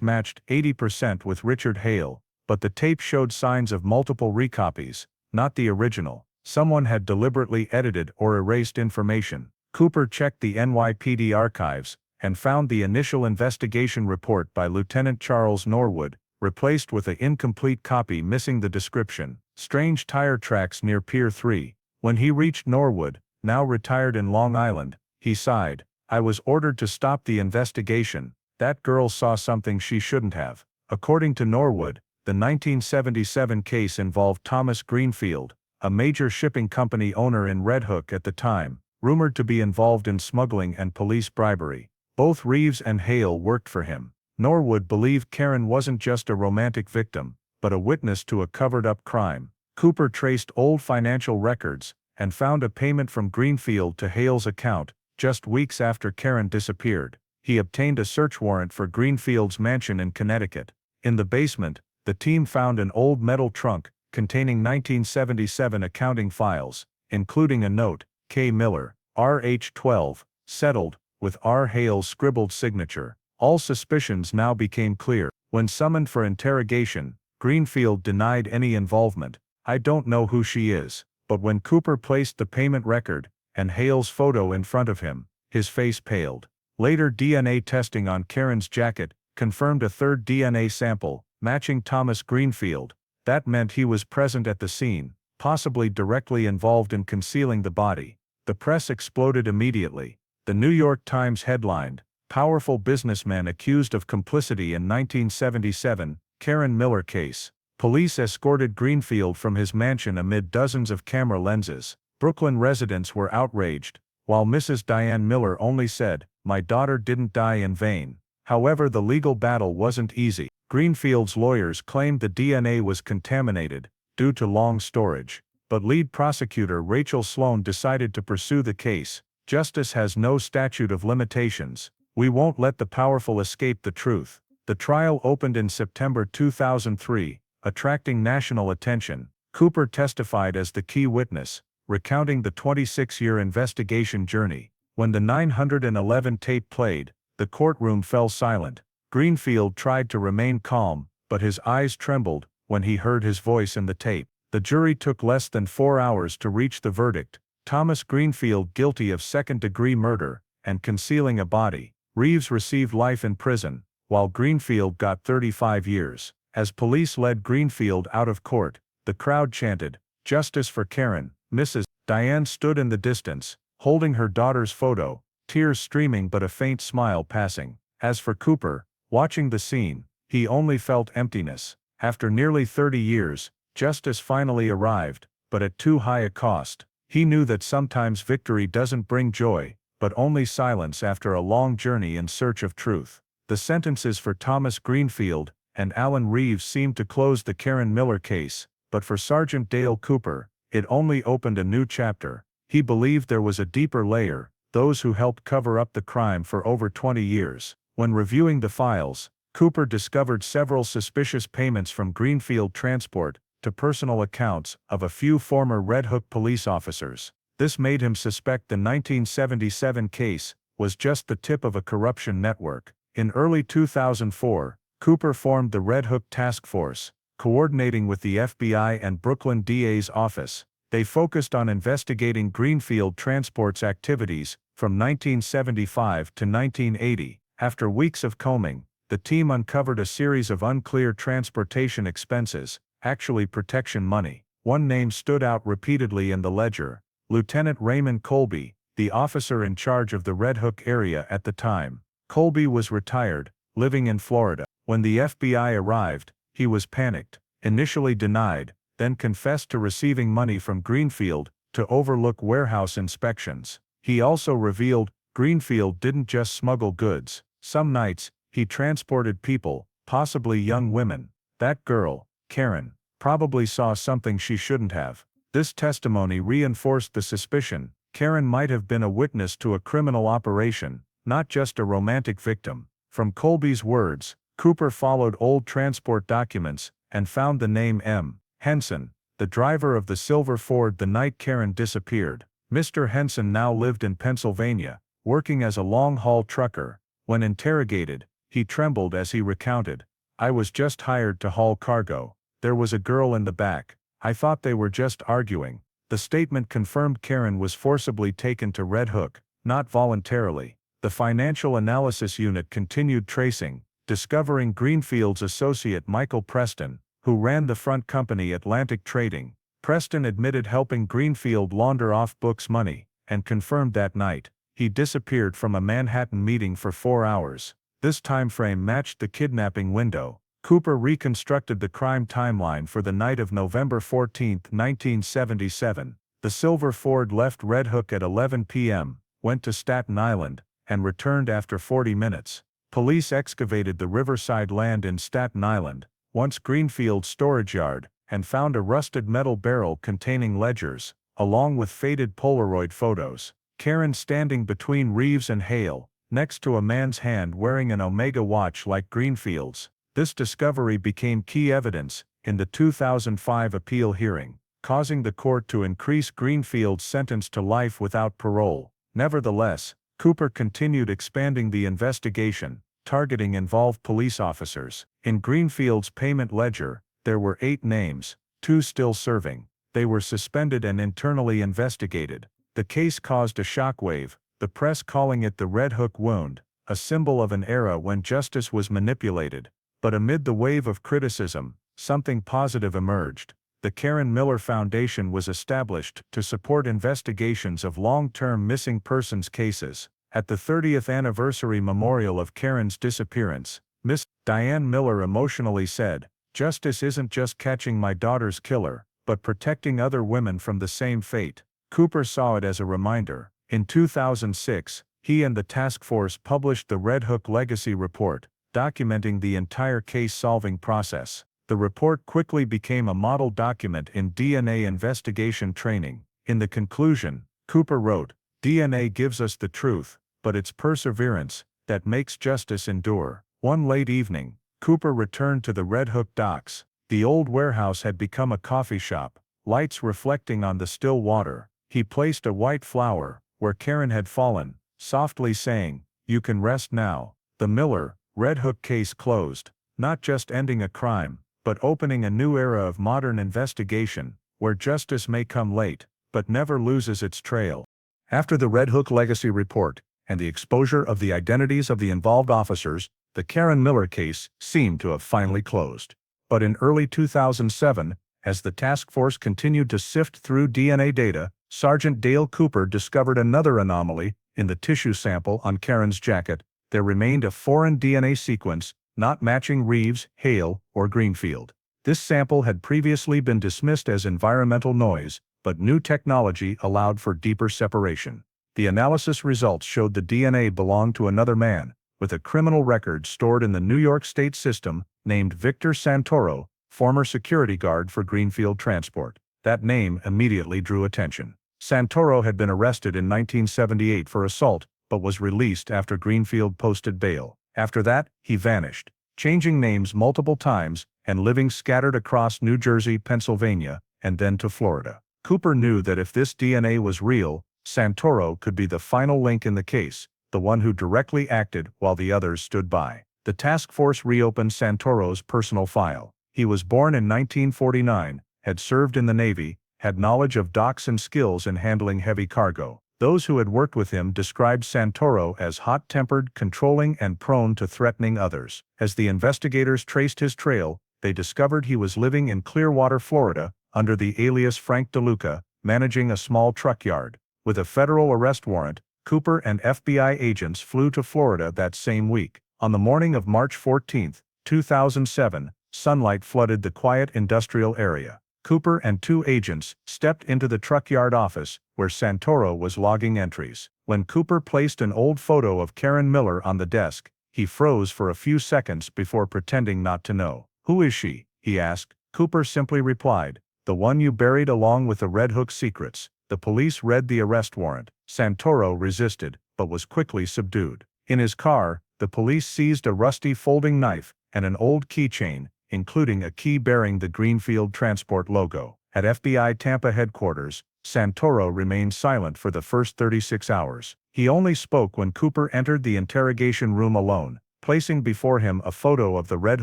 matched 80% with Richard Hale, but the tape showed signs of multiple recopies, not the original. Someone had deliberately edited or erased information. Cooper checked the NYPD archives and found the initial investigation report by Lieutenant Charles Norwood, replaced with an incomplete copy missing the description, "Strange tire tracks near Pier 3. When he reached Norwood, now retired in Long Island, he sighed, "I was ordered to stop the investigation. That girl saw something she shouldn't have." According to Norwood, the 1977 case involved Thomas Greenfield, a major shipping company owner in Red Hook at the time, rumored to be involved in smuggling and police bribery. Both Reeves and Hale worked for him. Norwood believed Karen wasn't just a romantic victim, but a witness to a covered-up crime. Cooper traced old financial records and found a payment from Greenfield to Hale's account just weeks after Karen disappeared. He obtained a search warrant for Greenfield's mansion in Connecticut. In the basement, the team found an old metal trunk containing 1977 accounting files, including a note, K. Miller, RH-12, settled, with R. Hale's scribbled signature. All suspicions now became clear. When summoned for interrogation, Greenfield denied any involvement. "I don't know who she is." But when Cooper placed the payment record and Hale's photo in front of him, his face paled. Later DNA testing on Karen's jacket confirmed a third DNA sample, matching Thomas Greenfield. That meant he was present at the scene, possibly directly involved in concealing the body. The press exploded immediately. The New York Times headlined, "Powerful Businessman Accused of Complicity in 1977, Karen Miller Case." Police escorted Greenfield from his mansion amid dozens of camera lenses. Brooklyn residents were outraged, while Mrs. Diane Miller only said, "My daughter didn't die in vain." However, the legal battle wasn't easy. Greenfield's lawyers claimed the DNA was contaminated due to long storage. But lead prosecutor Rachel Sloan decided to pursue the case. "Justice has no statute of limitations. We won't let the powerful escape the truth." The trial opened in September 2003, attracting national attention. Cooper testified as the key witness, recounting the 26-year investigation journey. When the 911 tape played, the courtroom fell silent. Greenfield tried to remain calm, but his eyes trembled when he heard his voice in the tape. The jury took less than 4 hours to reach the verdict. Thomas Greenfield guilty of second-degree murder and concealing a body. Reeves received life in prison, while Greenfield got 35 years. As police led Greenfield out of court, the crowd chanted, "Justice for Karen." Mrs. Diane stood in the distance, holding her daughter's photo, tears streaming but a faint smile passing. As for Cooper, watching the scene, he only felt emptiness. After nearly 30 years, justice finally arrived, but at too high a cost. He knew that sometimes victory doesn't bring joy, but only silence after a long journey in search of truth. The sentences for Thomas Greenfield and Alan Reeves seemed to close the Karen Miller case, but for Sergeant Dale Cooper, it only opened a new chapter. He believed there was a deeper layer, those who helped cover up the crime for over 20 years. When reviewing the files, Cooper discovered several suspicious payments from Greenfield Transport to personal accounts of a few former Red Hook police officers. This made him suspect the 1977 case was just the tip of a corruption network. In early 2004, Cooper formed the Red Hook Task Force, coordinating with the FBI and Brooklyn DA's office. They focused on investigating Greenfield Transport's activities from 1975 to 1980. After weeks of combing, the team uncovered a series of unclear transportation expenses, actually protection money. One name stood out repeatedly in the ledger: Lieutenant Raymond Colby, the officer in charge of the Red Hook area at the time. Colby was retired, living in Florida. When the FBI arrived, he was panicked, initially denied, then confessed to receiving money from Greenfield to overlook warehouse inspections. He also revealed Greenfield didn't just smuggle goods. Some nights, he transported people, possibly young women. That girl, Karen, probably saw something she shouldn't have. This testimony reinforced the suspicion Karen might have been a witness to a criminal operation, not just a romantic victim. From Colby's words, Cooper followed old transport documents and found the name M. Henson, the driver of the silver Ford the night Karen disappeared. Mr. Henson now lived in Pennsylvania, working as a long-haul trucker. When interrogated, he trembled as he recounted, "I was just hired to haul cargo. There was a girl in the back. I thought they were just arguing." The statement confirmed Karen was forcibly taken to Red Hook, not voluntarily. The Financial Analysis Unit continued tracing, discovering Greenfield's associate Michael Preston, who ran the front company Atlantic Trading. Preston admitted helping Greenfield launder off-books money, and confirmed that night, he disappeared from a Manhattan meeting for 4 hours. This time frame matched the kidnapping window. Cooper reconstructed the crime timeline for the night of November 14, 1977. The silver Ford left Red Hook at 11 p.m., went to Staten Island, and returned after 40 minutes. Police excavated the riverside land in Staten Island, once Greenfield's storage yard, and found a rusted metal barrel containing ledgers, along with faded Polaroid photos. Karen standing between Reeves and Hale, next to a man's hand wearing an Omega watch like Greenfield's. This discovery became key evidence in the 2005 appeal hearing, causing the court to increase Greenfield's sentence to life without parole. Nevertheless, Cooper continued expanding the investigation, targeting involved police officers. In Greenfield's payment ledger, there were 8 names, 2 still serving. They were suspended and internally investigated. The case caused a shockwave, the press calling it the Red Hook wound, a symbol of an era when justice was manipulated. But amid the wave of criticism, something positive emerged. The Karen Miller Foundation was established to support investigations of long-term missing persons cases. At the 30th anniversary memorial of Karen's disappearance, Miss Diane Miller emotionally said, "Justice isn't just catching my daughter's killer, but protecting other women from the same fate." Cooper saw it as a reminder. In 2006, he and the task force published the Red Hook Legacy Report, documenting the entire case-solving process. The report quickly became a model document in DNA investigation training. In the conclusion, Cooper wrote, "DNA gives us the truth, but it's perseverance that makes justice endure." One late evening, Cooper returned to the Red Hook docks. The old warehouse had become a coffee shop, lights reflecting on the still water. He placed a white flower where Karen had fallen, softly saying, "You can rest now." The Miller, Red Hook case closed, not just ending a crime, but opening a new era of modern investigation, where justice may come late, but never loses its trail. After the Red Hook Legacy Report, and the exposure of the identities of the involved officers, the Karen Miller case seemed to have finally closed. But in early 2007, as the task force continued to sift through DNA data, Sergeant Dale Cooper discovered another anomaly. In the tissue sample on Karen's jacket, there remained a foreign DNA sequence, not matching Reeves, Hale, or Greenfield. This sample had previously been dismissed as environmental noise, but new technology allowed for deeper separation. The analysis results showed the DNA belonged to another man, with a criminal record stored in the New York State system, named Victor Santoro, former security guard for Greenfield Transport. That name immediately drew attention. Santoro had been arrested in 1978 for assault, but was released after Greenfield posted bail. After that, he vanished, changing names multiple times and living scattered across New Jersey, Pennsylvania, and then to Florida. Cooper knew that if this DNA was real, Santoro could be the final link in the case, the one who directly acted while the others stood by. The task force reopened Santoro's personal file. He was born in 1949, had served in the Navy, had knowledge of docks and skills in handling heavy cargo. Those who had worked with him described Santoro as hot-tempered, controlling, and prone to threatening others. As the investigators traced his trail, they discovered he was living in Clearwater, Florida, under the alias Frank DeLuca, managing a small truck yard. With a federal arrest warrant, Cooper and FBI agents flew to Florida that same week. On the morning of March 14, 2007, sunlight flooded the quiet industrial area. Cooper and 2 agents stepped into the truck yard office, where Santoro was logging entries. When Cooper placed an old photo of Karen Miller on the desk, he froze for a few seconds before pretending not to know. "Who is she?" he asked. Cooper simply replied, "The one you buried along with the Red Hook secrets." The police read the arrest warrant. Santoro resisted, but was quickly subdued. In his car, the police seized a rusty folding knife and an old keychain, including a key bearing the Greenfield Transport logo. At FBI Tampa headquarters, Santoro remained silent for the first 36 hours. He only spoke when Cooper entered the interrogation room alone, placing before him a photo of the Red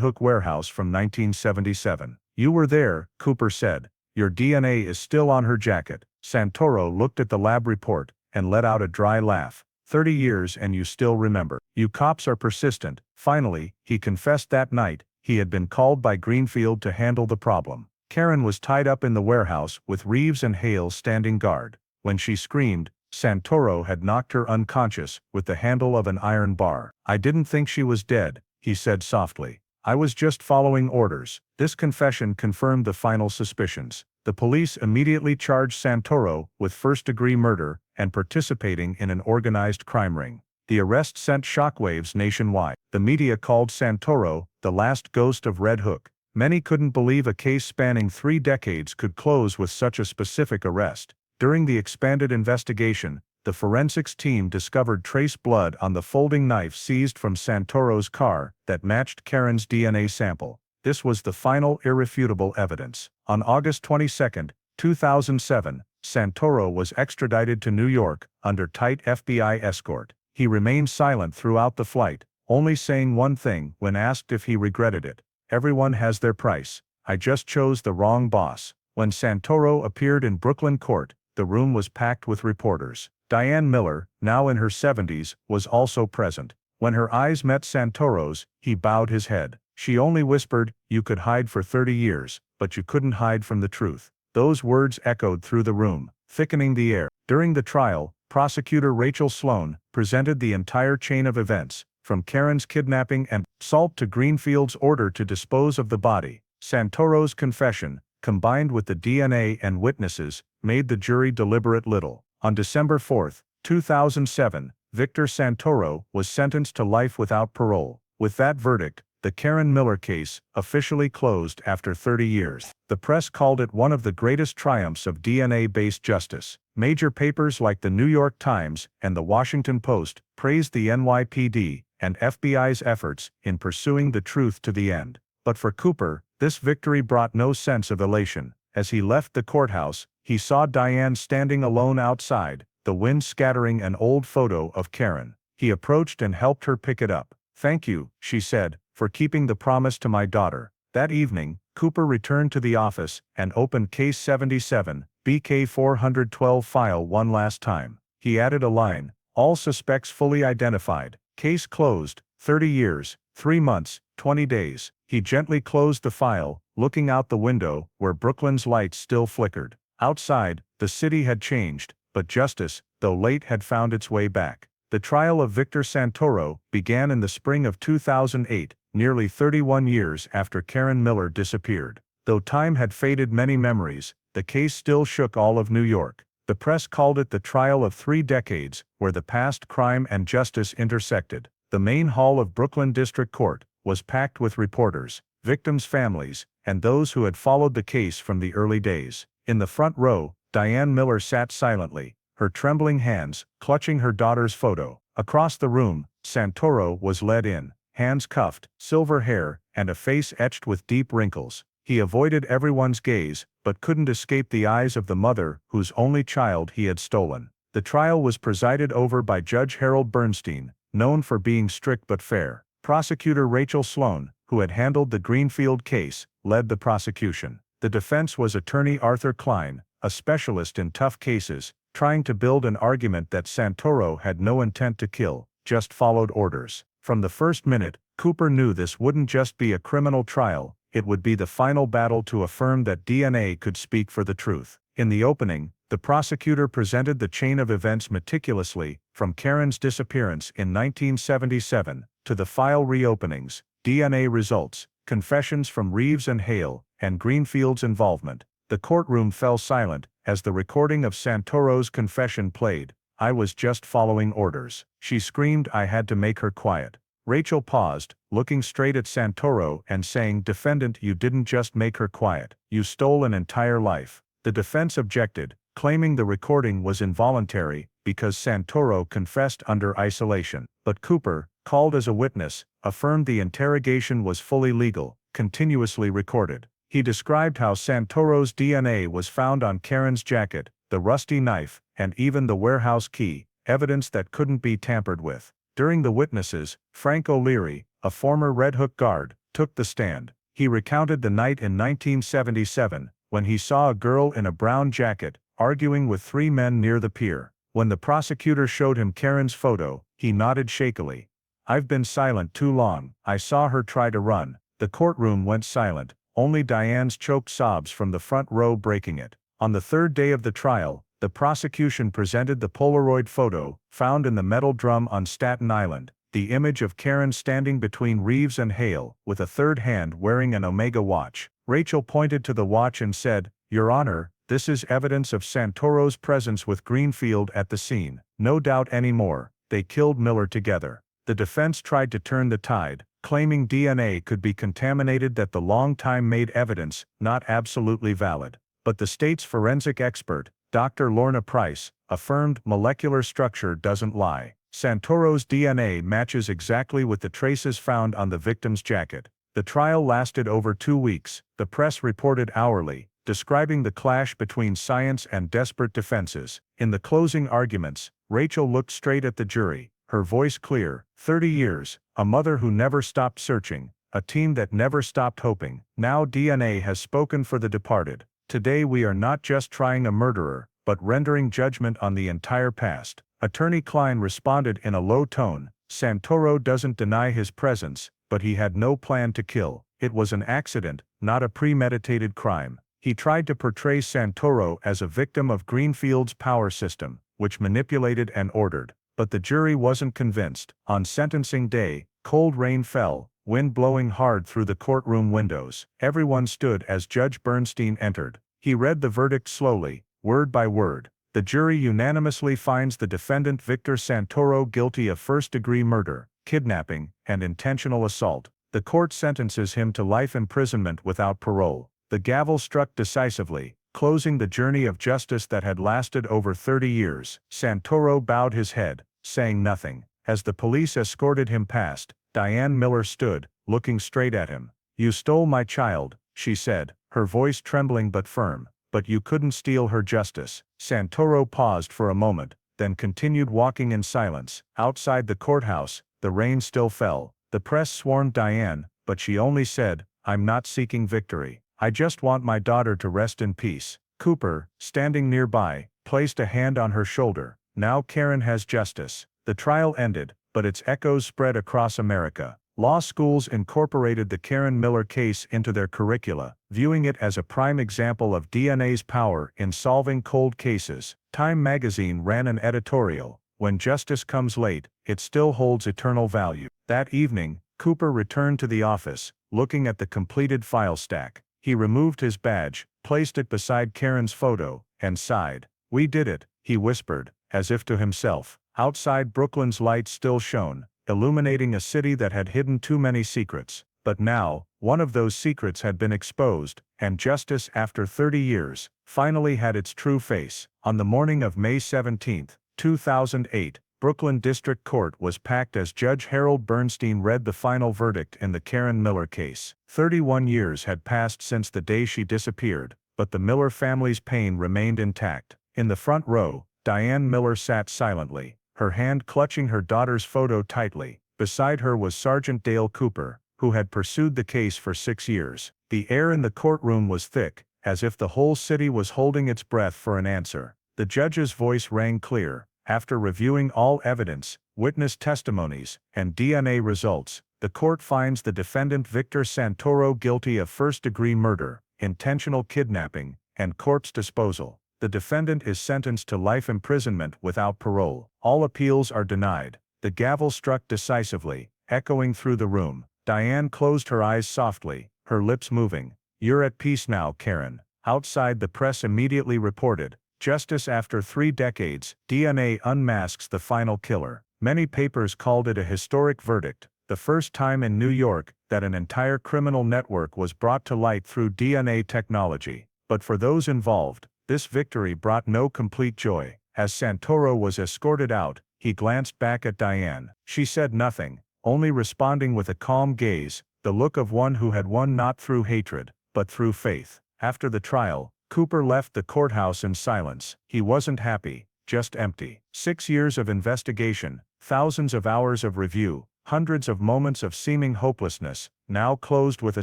Hook warehouse from 1977. "You were there," Cooper said. "Your DNA is still on her jacket." Santoro looked at the lab report and let out a dry laugh. 30 years and you still remember. "You cops are persistent." Finally, he confessed that night, he had been called by Greenfield to handle the problem. Karen was tied up in the warehouse with Reeves and Hale standing guard. When she screamed, Santoro had knocked her unconscious with the handle of an iron bar. "I didn't think she was dead," he said softly. "I was just following orders." This confession confirmed the final suspicions. The police immediately charged Santoro with first-degree murder and participating in an organized crime ring. The arrest sent shockwaves nationwide. The media called Santoro the last ghost of Red Hook. Many couldn't believe a case spanning 3 decades could close with such a specific arrest. During the expanded investigation, the forensics team discovered trace blood on the folding knife seized from Santoro's car that matched Karen's DNA sample. This was the final irrefutable evidence. On August 22, 2007, Santoro was extradited to New York under tight FBI escort. He remained silent throughout the flight, only saying one thing when asked if he regretted it: "Everyone has their price. I just chose the wrong boss." When Santoro appeared in Brooklyn court, the room was packed with reporters. Diane Miller, now in her 70s, was also present. When her eyes met Santoro's, he bowed his head. She only whispered, "You could hide for 30 years, but you couldn't hide from the truth." Those words echoed through the room, thickening the air. During the trial, prosecutor Rachel Sloan presented the entire chain of events, from Karen's kidnapping and assault to Greenfield's order to dispose of the body. Santoro's confession, combined with the DNA and witnesses, made the jury deliberate little. On December 4, 2007, Victor Santoro was sentenced to life without parole. With that verdict, the Karen Miller case officially closed after 30 years. The press called it one of the greatest triumphs of DNA-based justice. Major papers like the New York Times and the Washington Post praised the NYPD and FBI's efforts in pursuing the truth to the end. But for Cooper, this victory brought no sense of elation. As he left the courthouse, he saw Diane standing alone outside, the wind scattering an old photo of Karen. He approached and helped her pick it up. "Thank you," she said, "for keeping the promise to my daughter." That evening, Cooper returned to the office and opened Case 77, BK 412 file one last time. He added a line: "All suspects fully identified. Case closed, 30 years, 3 months, 20 days. He gently closed the file, looking out the window where Brooklyn's lights still flickered. Outside, the city had changed, but justice, though late, had found its way back. The trial of Victor Santoro began in the spring of 2008, nearly 31 years after Karen Miller disappeared. Though time had faded many memories, the case still shook all of New York. The press called it the trial of 3 decades, where the past, crime, and justice intersected. The main hall of Brooklyn District Court was packed with reporters, victims' families, and those who had followed the case from the early days. In the front row, Diane Miller sat silently, her trembling hands clutching her daughter's photo. Across the room, Santoro was led in, hands cuffed, silver hair, and a face etched with deep wrinkles. He avoided everyone's gaze, but couldn't escape the eyes of the mother whose only child he had stolen. The trial was presided over by Judge Harold Bernstein, known for being strict but fair. Prosecutor Rachel Sloan, who had handled the Greenfield case, led the prosecution. The defense was attorney Arthur Klein, a specialist in tough cases, trying to build an argument that Santoro had no intent to kill, just followed orders. From the first minute, Cooper knew this wouldn't just be a criminal trial, it would be the final battle to affirm that DNA could speak for the truth. In the opening, the prosecutor presented the chain of events meticulously, from Karen's disappearance in 1977, to the file reopenings, DNA results, confessions from Reeves and Hale, and Greenfield's involvement. The courtroom fell silent as the recording of Santoro's confession played. "I was just following orders," she screamed. "I had to make her quiet." Rachel paused, looking straight at Santoro and saying, "Defendant, you didn't just make her quiet. You stole an entire life." The defense objected, claiming the recording was involuntary because Santoro confessed under isolation. But Cooper, called as a witness, affirmed the interrogation was fully legal, continuously recorded. He described how Santoro's DNA was found on Karen's jacket, the rusty knife, and even the warehouse key, evidence that couldn't be tampered with. During the witnesses, Frank O'Leary, a former Red Hook guard, took the stand. He recounted the night in 1977, when he saw a girl in a brown jacket, arguing with three men near the pier. When the prosecutor showed him Karen's photo, he nodded shakily. "I've been silent too long. I saw her try to run." The courtroom went silent, only Diane's choked sobs from the front row breaking it. On the third day of the trial, the prosecution presented the Polaroid photo, found in the metal drum on Staten Island, the image of Karen standing between Reeves and Hale, with a third hand wearing an Omega watch. Rachel pointed to the watch and said, "Your Honor, this is evidence of Santoro's presence with Greenfield at the scene. No doubt anymore, they killed Miller together." The defense tried to turn the tide, claiming DNA could be contaminated, that the long-time made evidence not absolutely valid. But the state's forensic expert, Dr. Lorna Price, affirmed molecular structure doesn't lie. Santoro's DNA matches exactly with the traces found on the victim's jacket. The trial lasted over 2 weeks, the press reported hourly, describing the clash between science and desperate defenses. In the closing arguments, Rachel looked straight at the jury, her voice clear. 30 years, a mother who never stopped searching, a team that never stopped hoping. Now DNA has spoken for the departed. Today we are not just trying a murderer, but rendering judgment on the entire past. Attorney Klein responded in a low tone, "Santoro doesn't deny his presence, but he had no plan to kill. It was an accident, not a premeditated crime." He tried to portray Santoro as a victim of Greenfield's power system, which manipulated and ordered. But the jury wasn't convinced. On sentencing day, cold rain fell, wind blowing hard through the courtroom windows. Everyone stood as Judge Bernstein entered. He read the verdict slowly, word by word. The jury unanimously finds the defendant Victor Santoro guilty of first-degree murder, kidnapping, and intentional assault. The court sentences him to life imprisonment without parole. The gavel struck decisively, closing the journey of justice that had lasted over 30 years. Santoro bowed his head, saying nothing. As the police escorted him past, Diane Miller stood, looking straight at him. "You stole my child," she said, her voice trembling but firm. "But you couldn't steal her justice." Santoro paused for a moment, then continued walking in silence. Outside the courthouse, the rain still fell. The press swarmed Diane, but she only said, "I'm not seeking victory. I just want my daughter to rest in peace." Cooper, standing nearby, placed a hand on her shoulder. "Now Karen has justice." The trial ended, but its echoes spread across America. Law schools incorporated the Karen Miller case into their curricula, viewing it as a prime example of DNA's power in solving cold cases. Time magazine ran an editorial, "When justice comes late, it still holds eternal value." That evening, Cooper returned to the office, looking at the completed file stack. He removed his badge, placed it beside Karen's photo, and sighed. "We did it," he whispered, as if to himself. Outside, Brooklyn's lights still shone, illuminating a city that had hidden too many secrets. But now, one of those secrets had been exposed, and justice, after 30 years, finally had its true face. On the morning of May 17, 2008, Brooklyn District Court was packed as Judge Harold Bernstein read the final verdict in the Karen Miller case. 31 years had passed since the day she disappeared, but the Miller family's pain remained intact. In the front row, Diane Miller sat silently, her hand clutching her daughter's photo tightly. Beside her was Sergeant Dale Cooper, who had pursued the case for 6 years. The air in the courtroom was thick, as if the whole city was holding its breath for an answer. The judge's voice rang clear. After reviewing all evidence, witness testimonies, and DNA results, the court finds the defendant Victor Santoro guilty of first-degree murder, intentional kidnapping, and corpse disposal. The defendant is sentenced to life imprisonment without parole. All appeals are denied. The gavel struck decisively, echoing through the room. Diane closed her eyes softly, her lips moving. "You're at peace now, Karen." Outside, the press immediately reported, "Justice after 3 decades, DNA unmasks the final killer." Many papers called it a historic verdict, the first time in New York that an entire criminal network was brought to light through DNA technology. But for those involved, this victory brought no complete joy. As Santoro was escorted out, he glanced back at Diane. She said nothing, only responding with a calm gaze, the look of one who had won not through hatred, but through faith. After the trial, Cooper left the courthouse in silence. He wasn't happy, just empty. 6 years of investigation, thousands of hours of review, hundreds of moments of seeming hopelessness, now closed with a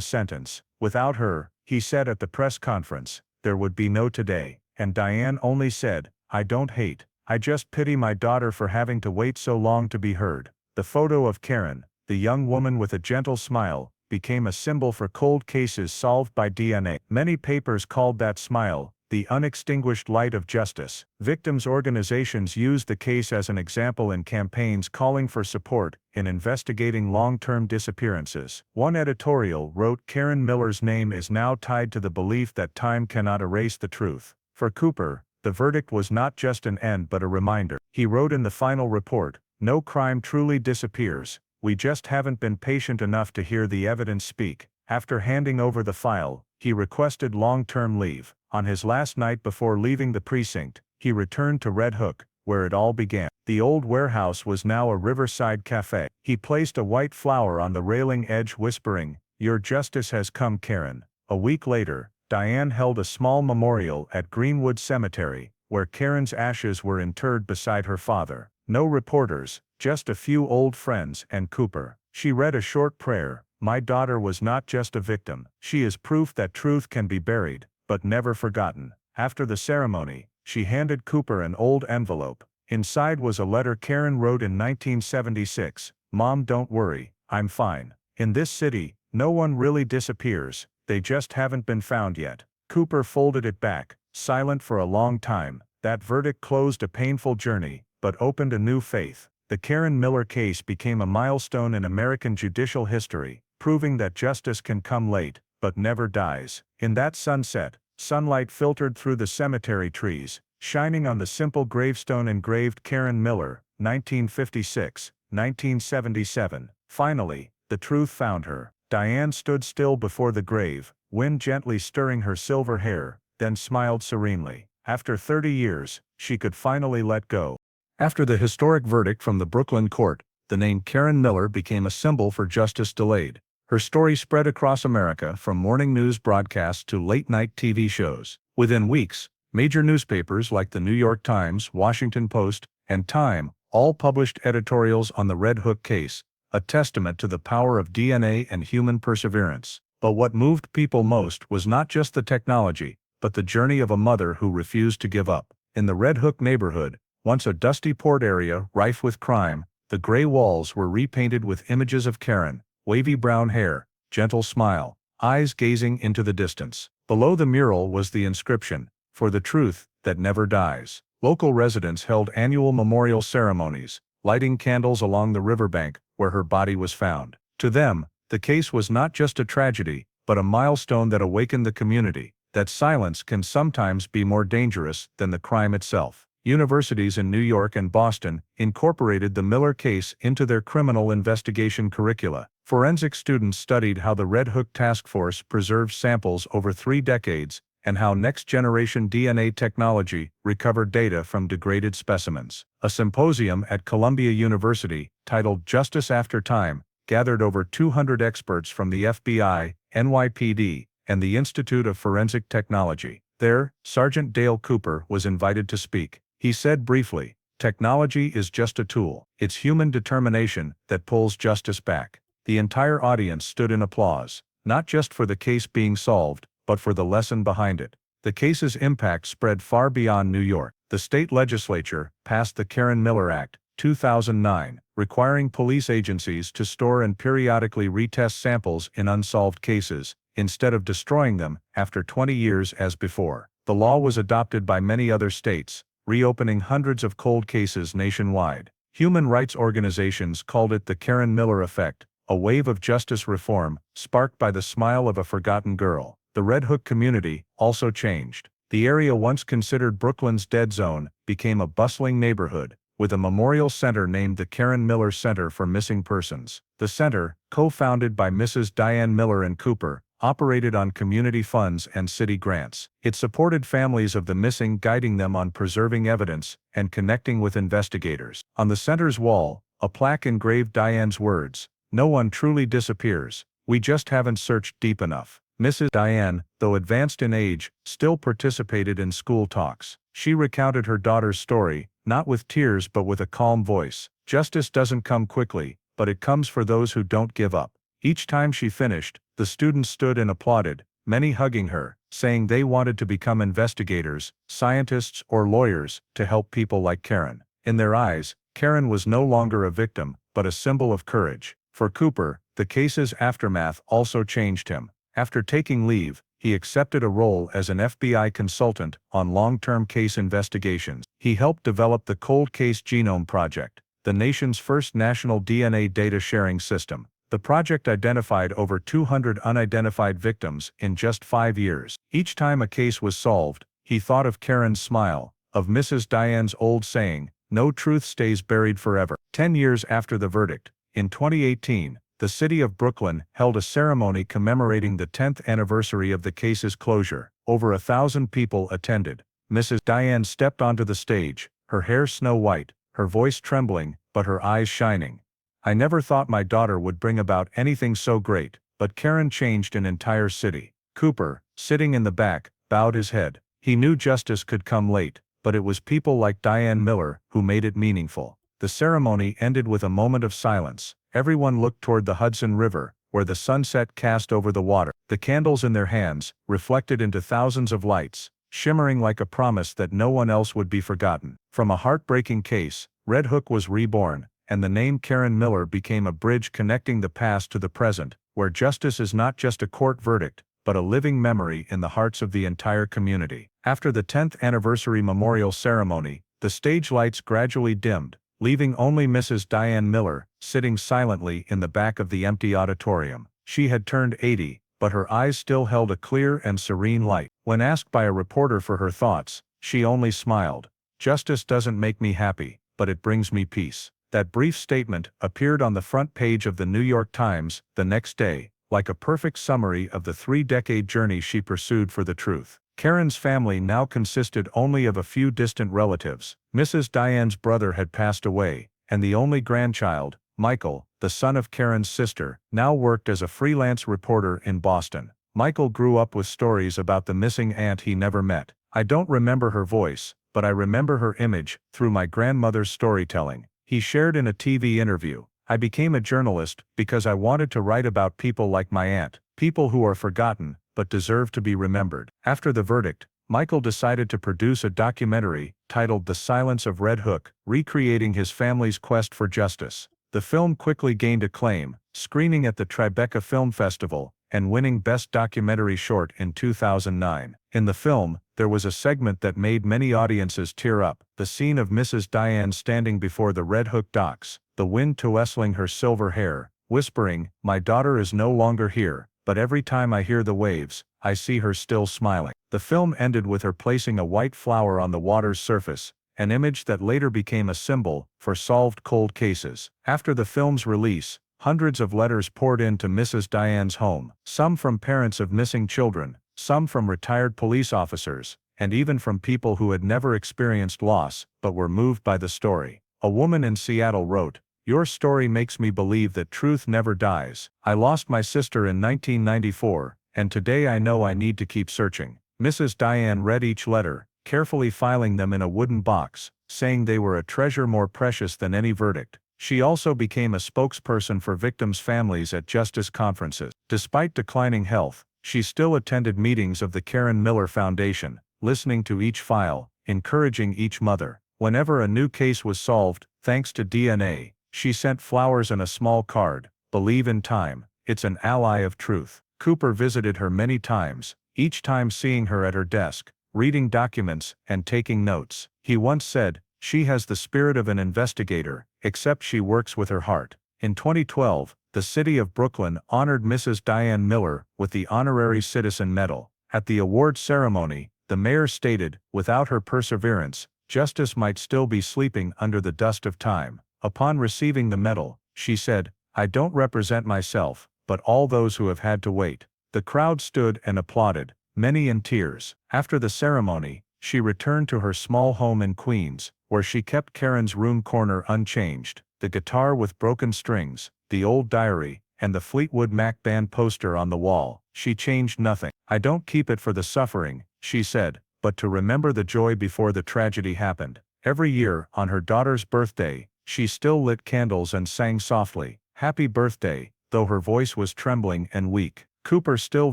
sentence. Without her, he said at the press conference, there would be no today. And Diane only said, I don't hate. I just pity my daughter for having to wait so long to be heard. The photo of Karen, the young woman with a gentle smile, became a symbol for cold cases solved by DNA. Many papers called that smile, the unextinguished light of justice. Victims' organizations used the case as an example in campaigns calling for support in investigating long-term disappearances. One editorial wrote, Karen Miller's name is now tied to the belief that time cannot erase the truth. For Cooper, the verdict was not just an end but a reminder. He wrote in the final report, no crime truly disappears, we just haven't been patient enough to hear the evidence speak. After handing over the file, he requested long-term leave. On his last night before leaving the precinct, he returned to Red Hook, where it all began. The old warehouse was now a riverside cafe. He placed a white flower on the railing edge whispering, your justice has come, Karen. A week later, Diane held a small memorial at Greenwood Cemetery, where Karen's ashes were interred beside her father. No reporters, just a few old friends and Cooper. She read a short prayer, my daughter was not just a victim. She is proof that truth can be buried, but never forgotten. After the ceremony, she handed Cooper an old envelope. Inside was a letter Karen wrote in 1976, Mom, don't worry, I'm fine. In this city, no one really disappears, they just haven't been found yet. Cooper folded it back, silent for a long time. That verdict closed a painful journey, but opened a new faith. The Karen Miller case became a milestone in American judicial history, proving that justice can come late, but never dies. In that sunset, sunlight filtered through the cemetery trees, shining on the simple gravestone engraved Karen Miller, 1956, 1977. Finally, the truth found her. Diane stood still before the grave, wind gently stirring her silver hair, then smiled serenely. After 30 years, she could finally let go. After the historic verdict from the Brooklyn court, the name Karen Miller became a symbol for justice delayed. Her story spread across America from morning news broadcasts to late-night TV shows. Within weeks, major newspapers like the New York Times, Washington Post, and Time all published editorials on the Red Hook case, a testament to the power of DNA and human perseverance. But what moved people most was not just the technology, but the journey of a mother who refused to give up. In the Red Hook neighborhood, once a dusty port area rife with crime, the gray walls were repainted with images of Karen, wavy brown hair, gentle smile, eyes gazing into the distance. Below the mural was the inscription, for the truth that never dies. Local residents held annual memorial ceremonies, lighting candles along the riverbank where her body was found. To them, the case was not just a tragedy, but a milestone that awakened the community, that silence can sometimes be more dangerous than the crime itself. Universities in New York and Boston incorporated the Miller case into their criminal investigation curricula. Forensic students studied how the Red Hook Task Force preserved samples over 3 decades, and how next-generation DNA technology recovered data from degraded specimens. A symposium at Columbia University, titled Justice After Time, gathered over 200 experts from the FBI, NYPD, and the Institute of Forensic Technology. There, Sergeant Dale Cooper was invited to speak. He said briefly, technology is just a tool. It's human determination that pulls justice back. The entire audience stood in applause, not just for the case being solved, but for the lesson behind it. The case's impact spread far beyond New York. The state legislature passed the Karen Miller Act, 2009, requiring police agencies to store and periodically retest samples in unsolved cases, instead of destroying them after 20 years as before. The law was adopted by many other states, reopening hundreds of cold cases nationwide. Human rights organizations called it the Karen Miller effect, a wave of justice reform sparked by the smile of a forgotten girl. The Red Hook community also changed. The area once considered Brooklyn's dead zone became a bustling neighborhood, with a memorial center named the Karen Miller Center for Missing Persons. The center, co-founded by Mrs. Diane Miller and Cooper, operated on community funds and city grants. It supported families of the missing, guiding them on preserving evidence and connecting with investigators. On the center's wall, a plaque engraved Diane's words, "No one truly disappears, we just haven't searched deep enough." Mrs. Diane, though advanced in age, still participated in school talks. She recounted her daughter's story, not with tears but with a calm voice. Justice doesn't come quickly, but it comes for those who don't give up. Each time she finished, the students stood and applauded, many hugging her, saying they wanted to become investigators, scientists or lawyers, to help people like Karen. In their eyes, Karen was no longer a victim, but a symbol of courage. For Cooper, the case's aftermath also changed him. After taking leave, he accepted a role as an FBI consultant on long-term case investigations. He helped develop the Cold Case Genome Project, the nation's first national DNA data sharing system. The project identified over 200 unidentified victims in just 5 years. Each time a case was solved, he thought of Karen's smile, of Mrs. Diane's old saying, "No truth stays buried forever." 10 years after the verdict, in 2018, the city of Brooklyn held a ceremony commemorating the 10th anniversary of the case's closure. Over 1,000 people attended. Mrs. Diane stepped onto the stage, her hair snow-white, her voice trembling, but her eyes shining. "I never thought my daughter would bring about anything so great, but Karen changed an entire city." Cooper, sitting in the back, bowed his head. He knew justice could come late, but it was people like Diane Miller who made it meaningful. The ceremony ended with a moment of silence. Everyone looked toward the Hudson River, where the sunset cast over the water. The candles in their hands reflected into thousands of lights, shimmering like a promise that no one else would be forgotten. From a heartbreaking case, Red Hook was reborn, and the name Karen Miller became a bridge connecting the past to the present, where justice is not just a court verdict, but a living memory in the hearts of the entire community. After the 10th anniversary memorial ceremony, the stage lights gradually dimmed, leaving only Mrs. Diane Miller, sitting silently in the back of the empty auditorium. She had turned 80, but her eyes still held a clear and serene light. When asked by a reporter for her thoughts, she only smiled. "Justice doesn't make me happy, but it brings me peace." That brief statement appeared on the front page of the New York Times the next day, like a perfect summary of the 3-decade journey she pursued for the truth. Karen's family now consisted only of a few distant relatives. Mrs. Diane's brother had passed away, and the only grandchild, Michael, the son of Karen's sister, now worked as a freelance reporter in Boston. Michael grew up with stories about the missing aunt he never met. "I don't remember her voice, but I remember her image through my grandmother's storytelling," he shared in a TV interview. "I became a journalist because I wanted to write about people like my aunt, people who are forgotten, but deserve to be remembered." After the verdict, Michael decided to produce a documentary titled The Silence of Red Hook, recreating his family's quest for justice. The film quickly gained acclaim, screening at the Tribeca Film Festival, and winning Best Documentary Short in 2009. In the film, there was a segment that made many audiences tear up, the scene of Mrs. Diane standing before the Red Hook docks, the wind tousling her silver hair, whispering, "My daughter is no longer here, but every time I hear the waves, I see her still smiling." The film ended with her placing a white flower on the water's surface, an image that later became a symbol for solved cold cases. After the film's release, hundreds of letters poured into Mrs. Diane's home, some from parents of missing children, some from retired police officers, and even from people who had never experienced loss but were moved by the story. A woman in Seattle wrote, "Your story makes me believe that truth never dies. I lost my sister in 1994, and today I know I need to keep searching." Mrs. Diane read each letter, carefully filing them in a wooden box, saying they were a treasure more precious than any verdict. She also became a spokesperson for victims' families at justice conferences. Despite declining health, she still attended meetings of the Karen Miller Foundation, listening to each file, encouraging each mother. Whenever a new case was solved, thanks to DNA, she sent flowers and a small card, "Believe in time, it's an ally of truth." Cooper visited her many times, each time seeing her at her desk, reading documents and taking notes. He once said, "She has the spirit of an investigator, except she works with her heart." In 2012, the city of Brooklyn honored Mrs. Diane Miller with the Honorary Citizen Medal. At the award ceremony, the mayor stated, "Without her perseverance, justice might still be sleeping under the dust of time." Upon receiving the medal, she said, "I don't represent myself, but all those who have had to wait." The crowd stood and applauded, many in tears. After the ceremony, she returned to her small home in Queens, where she kept Karen's room corner unchanged, the guitar with broken strings, the old diary, and the Fleetwood Mac band poster on the wall. She changed nothing. "I don't keep it for the suffering," she said, "but to remember the joy before the tragedy happened." Every year, on her daughter's birthday, she still lit candles and sang softly, "Happy Birthday," though her voice was trembling and weak. Cooper still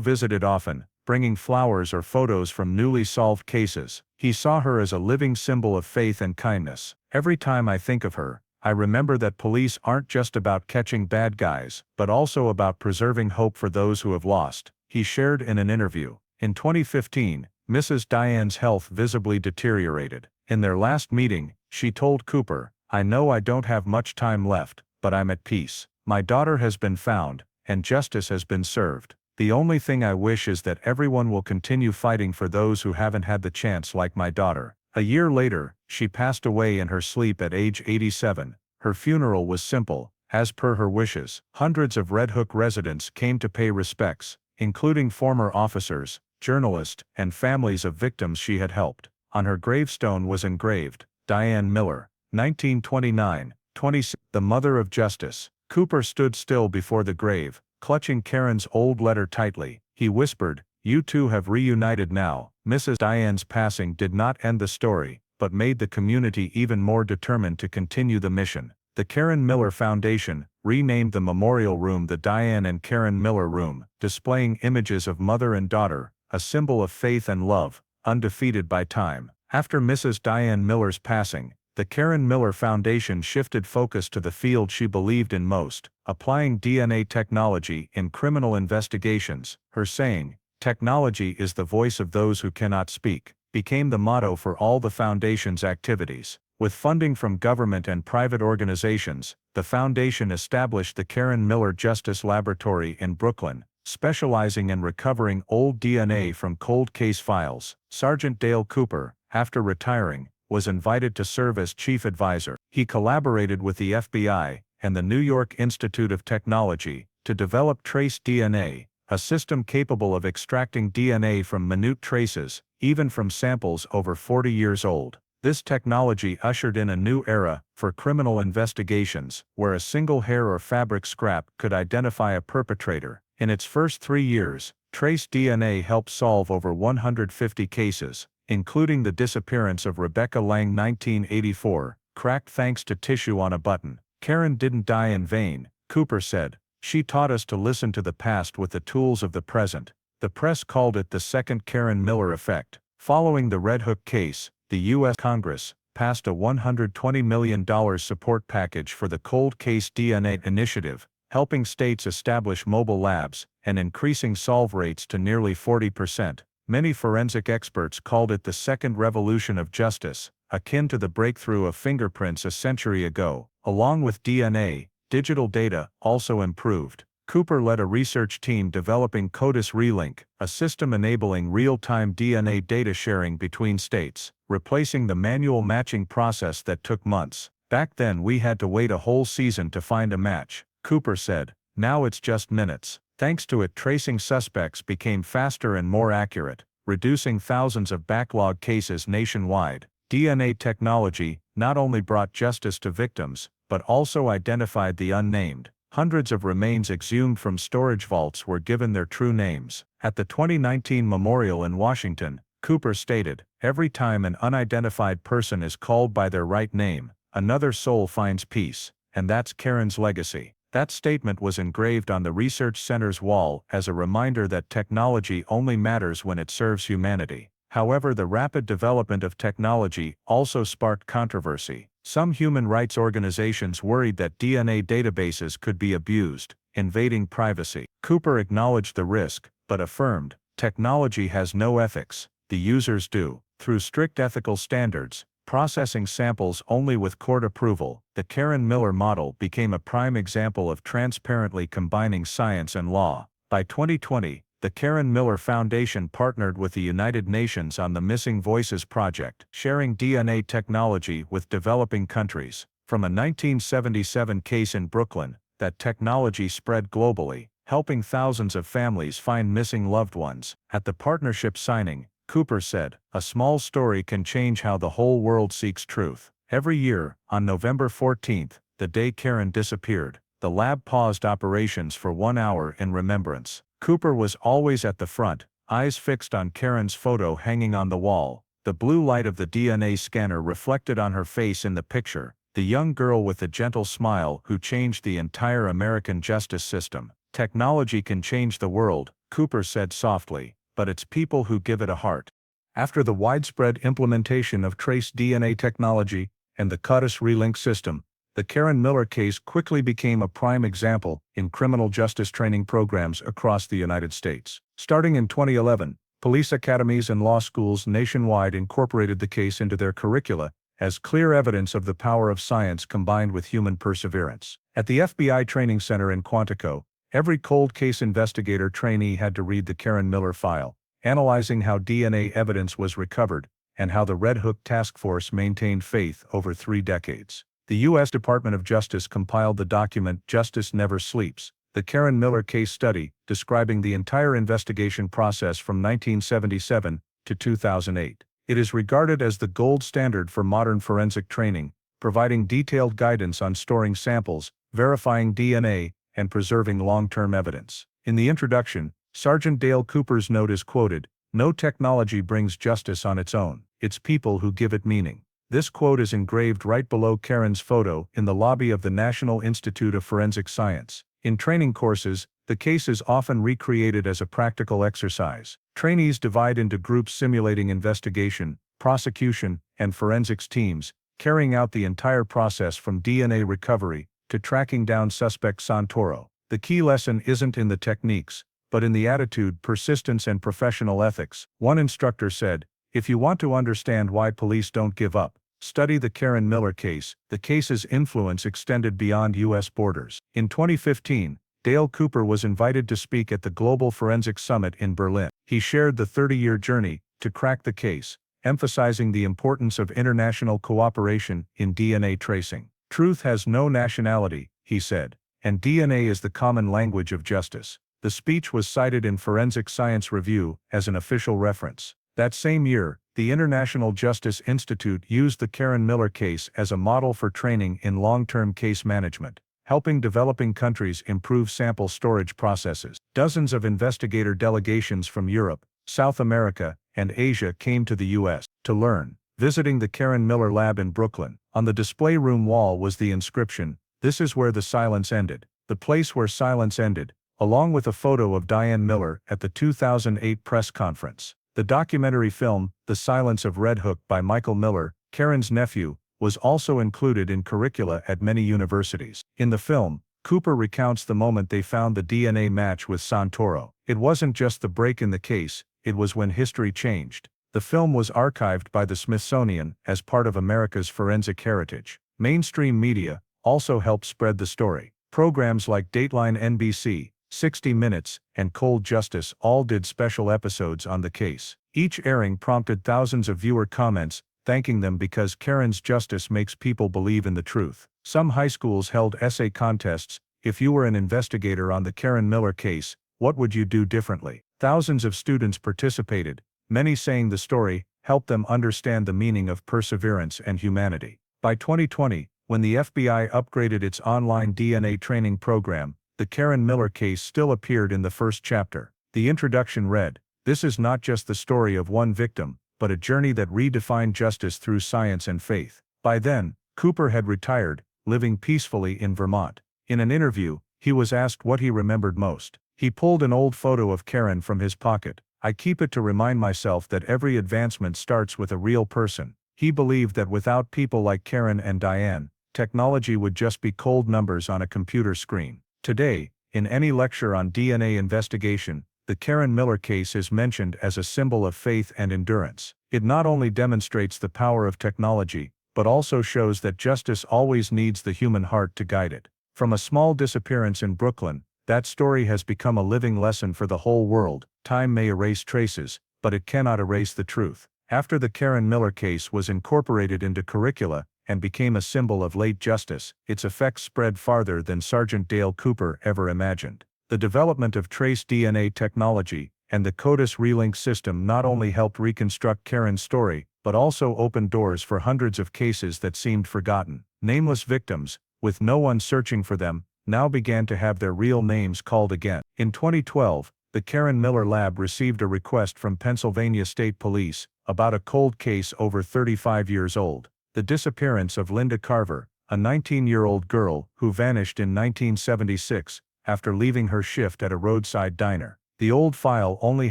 visited often, bringing flowers or photos from newly solved cases. He saw her as a living symbol of faith and kindness. "Every time I think of her, I remember that police aren't just about catching bad guys, but also about preserving hope for those who have lost," he shared in an interview. In 2015, Mrs. Diane's health visibly deteriorated. In their last meeting, she told Cooper, "I know I don't have much time left, but I'm at peace. My daughter has been found, and justice has been served. The only thing I wish is that everyone will continue fighting for those who haven't had the chance like my daughter." A year later, she passed away in her sleep at age 87. Her funeral was simple, as per her wishes. Hundreds of Red Hook residents came to pay respects, including former officers, journalists, and families of victims she had helped. On her gravestone was engraved, "Diane Miller, 1929-26, the Mother of Justice." Cooper stood still before the grave, clutching Karen's old letter tightly. He whispered, "You two have reunited now." Mrs. Diane's passing did not end the story, but made the community even more determined to continue the mission. The Karen Miller Foundation renamed the memorial room the Diane and Karen Miller Room, displaying images of mother and daughter, a symbol of faith and love, undefeated by time. After Mrs. Diane Miller's passing, the Karen Miller Foundation shifted focus to the field she believed in most, applying DNA technology in criminal investigations. Her saying, "Technology is the voice of those who cannot speak," became the motto for all the foundation's activities. With funding from government and private organizations, the foundation established the Karen Miller Justice Laboratory in Brooklyn, specializing in recovering old DNA from cold case files. Sergeant Dale Cooper, after retiring, was invited to serve as chief advisor. He collaborated with the FBI and the New York Institute of Technology to develop Trace DNA, a system capable of extracting DNA from minute traces, even from samples over 40 years old. This technology ushered in a new era for criminal investigations, where a single hair or fabric scrap could identify a perpetrator. In its first 3 years, Trace DNA helped solve over 150 cases, including the disappearance of Rebecca Lang 1984, cracked thanks to tissue on a button. "Karen didn't die in vain," Cooper said. "She taught us to listen to the past with the tools of the present." The press called it the second Karen Miller effect. Following the Red Hook case, the U.S. Congress passed a $120 million support package for the Cold Case DNA Initiative, helping states establish mobile labs and increasing solve rates to nearly 40%. Many forensic experts called it the second revolution of justice, akin to the breakthrough of fingerprints a century ago. Along with DNA, digital data also improved. Cooper led a research team developing CODIS Relink, a system enabling real-time DNA data sharing between states, replacing the manual matching process that took months. "Back then we had to wait a whole season to find a match," Cooper said. "Now it's just minutes." Thanks to it, tracing suspects became faster and more accurate, reducing thousands of backlog cases nationwide. DNA technology not only brought justice to victims, but also identified the unnamed. Hundreds of remains exhumed from storage vaults were given their true names. At the 2019 memorial in Washington, Cooper stated, "Every time an unidentified person is called by their right name, another soul finds peace, and that's Karen's legacy." That statement was engraved on the research center's wall as a reminder that technology only matters when it serves humanity. However, the rapid development of technology also sparked controversy. Some human rights organizations worried that DNA databases could be abused, invading privacy. Cooper acknowledged the risk, but affirmed, "Technology has no ethics, the users do." Through strict ethical standards, processing samples only with court approval, the Karen Miller model became a prime example of transparently combining science and law. By 2020, the Karen Miller Foundation partnered with the United Nations on the Missing Voices Project, sharing DNA technology with developing countries. From a 1977 case in Brooklyn, that technology spread globally, helping thousands of families find missing loved ones. At the partnership signing, Cooper said, "A small story can change how the whole world seeks truth." Every year, on November 14, the day Karen disappeared, the lab paused operations for 1 hour in remembrance. Cooper was always at the front, eyes fixed on Karen's photo hanging on the wall. The blue light of the DNA scanner reflected on her face in the picture, the young girl with the gentle smile who changed the entire American justice system. Technology can change the world, Cooper said softly, but it's people who give it a heart. After the widespread implementation of trace DNA technology and the CODIS relink system, the Karen Miller case quickly became a prime example in criminal justice training programs across the United States. Starting in 2011, police academies and law schools nationwide incorporated the case into their curricula as clear evidence of the power of science combined with human perseverance. At the FBI Training Center in Quantico, every cold case investigator trainee had to read the Karen Miller file, analyzing how DNA evidence was recovered and how the Red Hook Task Force maintained faith over 3 decades. The U.S. Department of Justice compiled the document Justice Never Sleeps, the Karen Miller case study, describing the entire investigation process from 1977 to 2008. It is regarded as the gold standard for modern forensic training, providing detailed guidance on storing samples, verifying DNA, and preserving long-term evidence. In the introduction, Sergeant Dale Cooper's note is quoted, "No technology brings justice on its own, it's people who give it meaning." This quote is engraved right below Karen's photo in the lobby of the National Institute of Forensic Science. In training courses, the case is often recreated as a practical exercise. Trainees divide into groups simulating investigation, prosecution, and forensics teams, carrying out the entire process from DNA recovery to tracking down suspect Santoro. The key lesson isn't in the techniques, but in the attitude, persistence, and professional ethics. One instructor said, "If you want to understand why police don't give up, study the Karen Miller case." The case's influence extended beyond U.S. borders. In 2015, Dale Cooper was invited to speak at the Global Forensics Summit in Berlin. He shared the 30-year journey to crack the case, emphasizing the importance of international cooperation in DNA tracing. "Truth has no nationality," he said, "and DNA is the common language of justice." The speech was cited in Forensic Science Review as an official reference. That same year, the International Justice Institute used the Karen Miller case as a model for training in long-term case management, helping developing countries improve sample storage processes. Dozens of investigator delegations from Europe, South America, and Asia came to the U.S. to learn. Visiting the Karen Miller lab in Brooklyn, on the display room wall was the inscription, "This is where the silence ended." The place where silence ended, along with a photo of Diane Miller at the 2008 press conference. The documentary film, The Silence of Red Hook by Michael Miller, Karen's nephew, was also included in curricula at many universities. In the film, Cooper recounts the moment they found the DNA match with Santoro. It wasn't just the break in the case, it was when history changed. The film was archived by the Smithsonian as part of America's forensic heritage. Mainstream media also helped spread the story. Programs like Dateline NBC, 60 Minutes, and Cold Justice all did special episodes on the case. Each airing prompted thousands of viewer comments, thanking them because Karen's justice makes people believe in the truth. Some high schools held essay contests. If you were an investigator on the Karen Miller case, what would you do differently? Thousands of students participated, many saying the story helped them understand the meaning of perseverance and humanity. By 2020, when the FBI upgraded its online DNA training program, the Karen Miller case still appeared in the first chapter. The introduction read, "This is not just the story of one victim, but a journey that redefined justice through science and faith." By then, Cooper had retired, living peacefully in Vermont. In an interview, he was asked what he remembered most. He pulled an old photo of Karen from his pocket. "I keep it to remind myself that every advancement starts with a real person." He believed that without people like Karen and Diane, technology would just be cold numbers on a computer screen. Today, in any lecture on DNA investigation, the Karen Miller case is mentioned as a symbol of faith and endurance. It not only demonstrates the power of technology, but also shows that justice always needs the human heart to guide it. From a small disappearance in Brooklyn, that story has become a living lesson for the whole world. Time may erase traces, but it cannot erase the truth. After the Karen Miller case was incorporated into curricula and became a symbol of late justice, its effects spread farther than Sergeant Dale Cooper ever imagined. The development of trace DNA technology and the CODIS relink system not only helped reconstruct Karen's story, but also opened doors for hundreds of cases that seemed forgotten. Nameless victims, with no one searching for them, now began to have their real names called again. In 2012, the Karen Miller Lab received a request from Pennsylvania State Police about a cold case over 35 years old, the disappearance of Linda Carver, a 19-year-old girl who vanished in 1976 after leaving her shift at a roadside diner. The old file only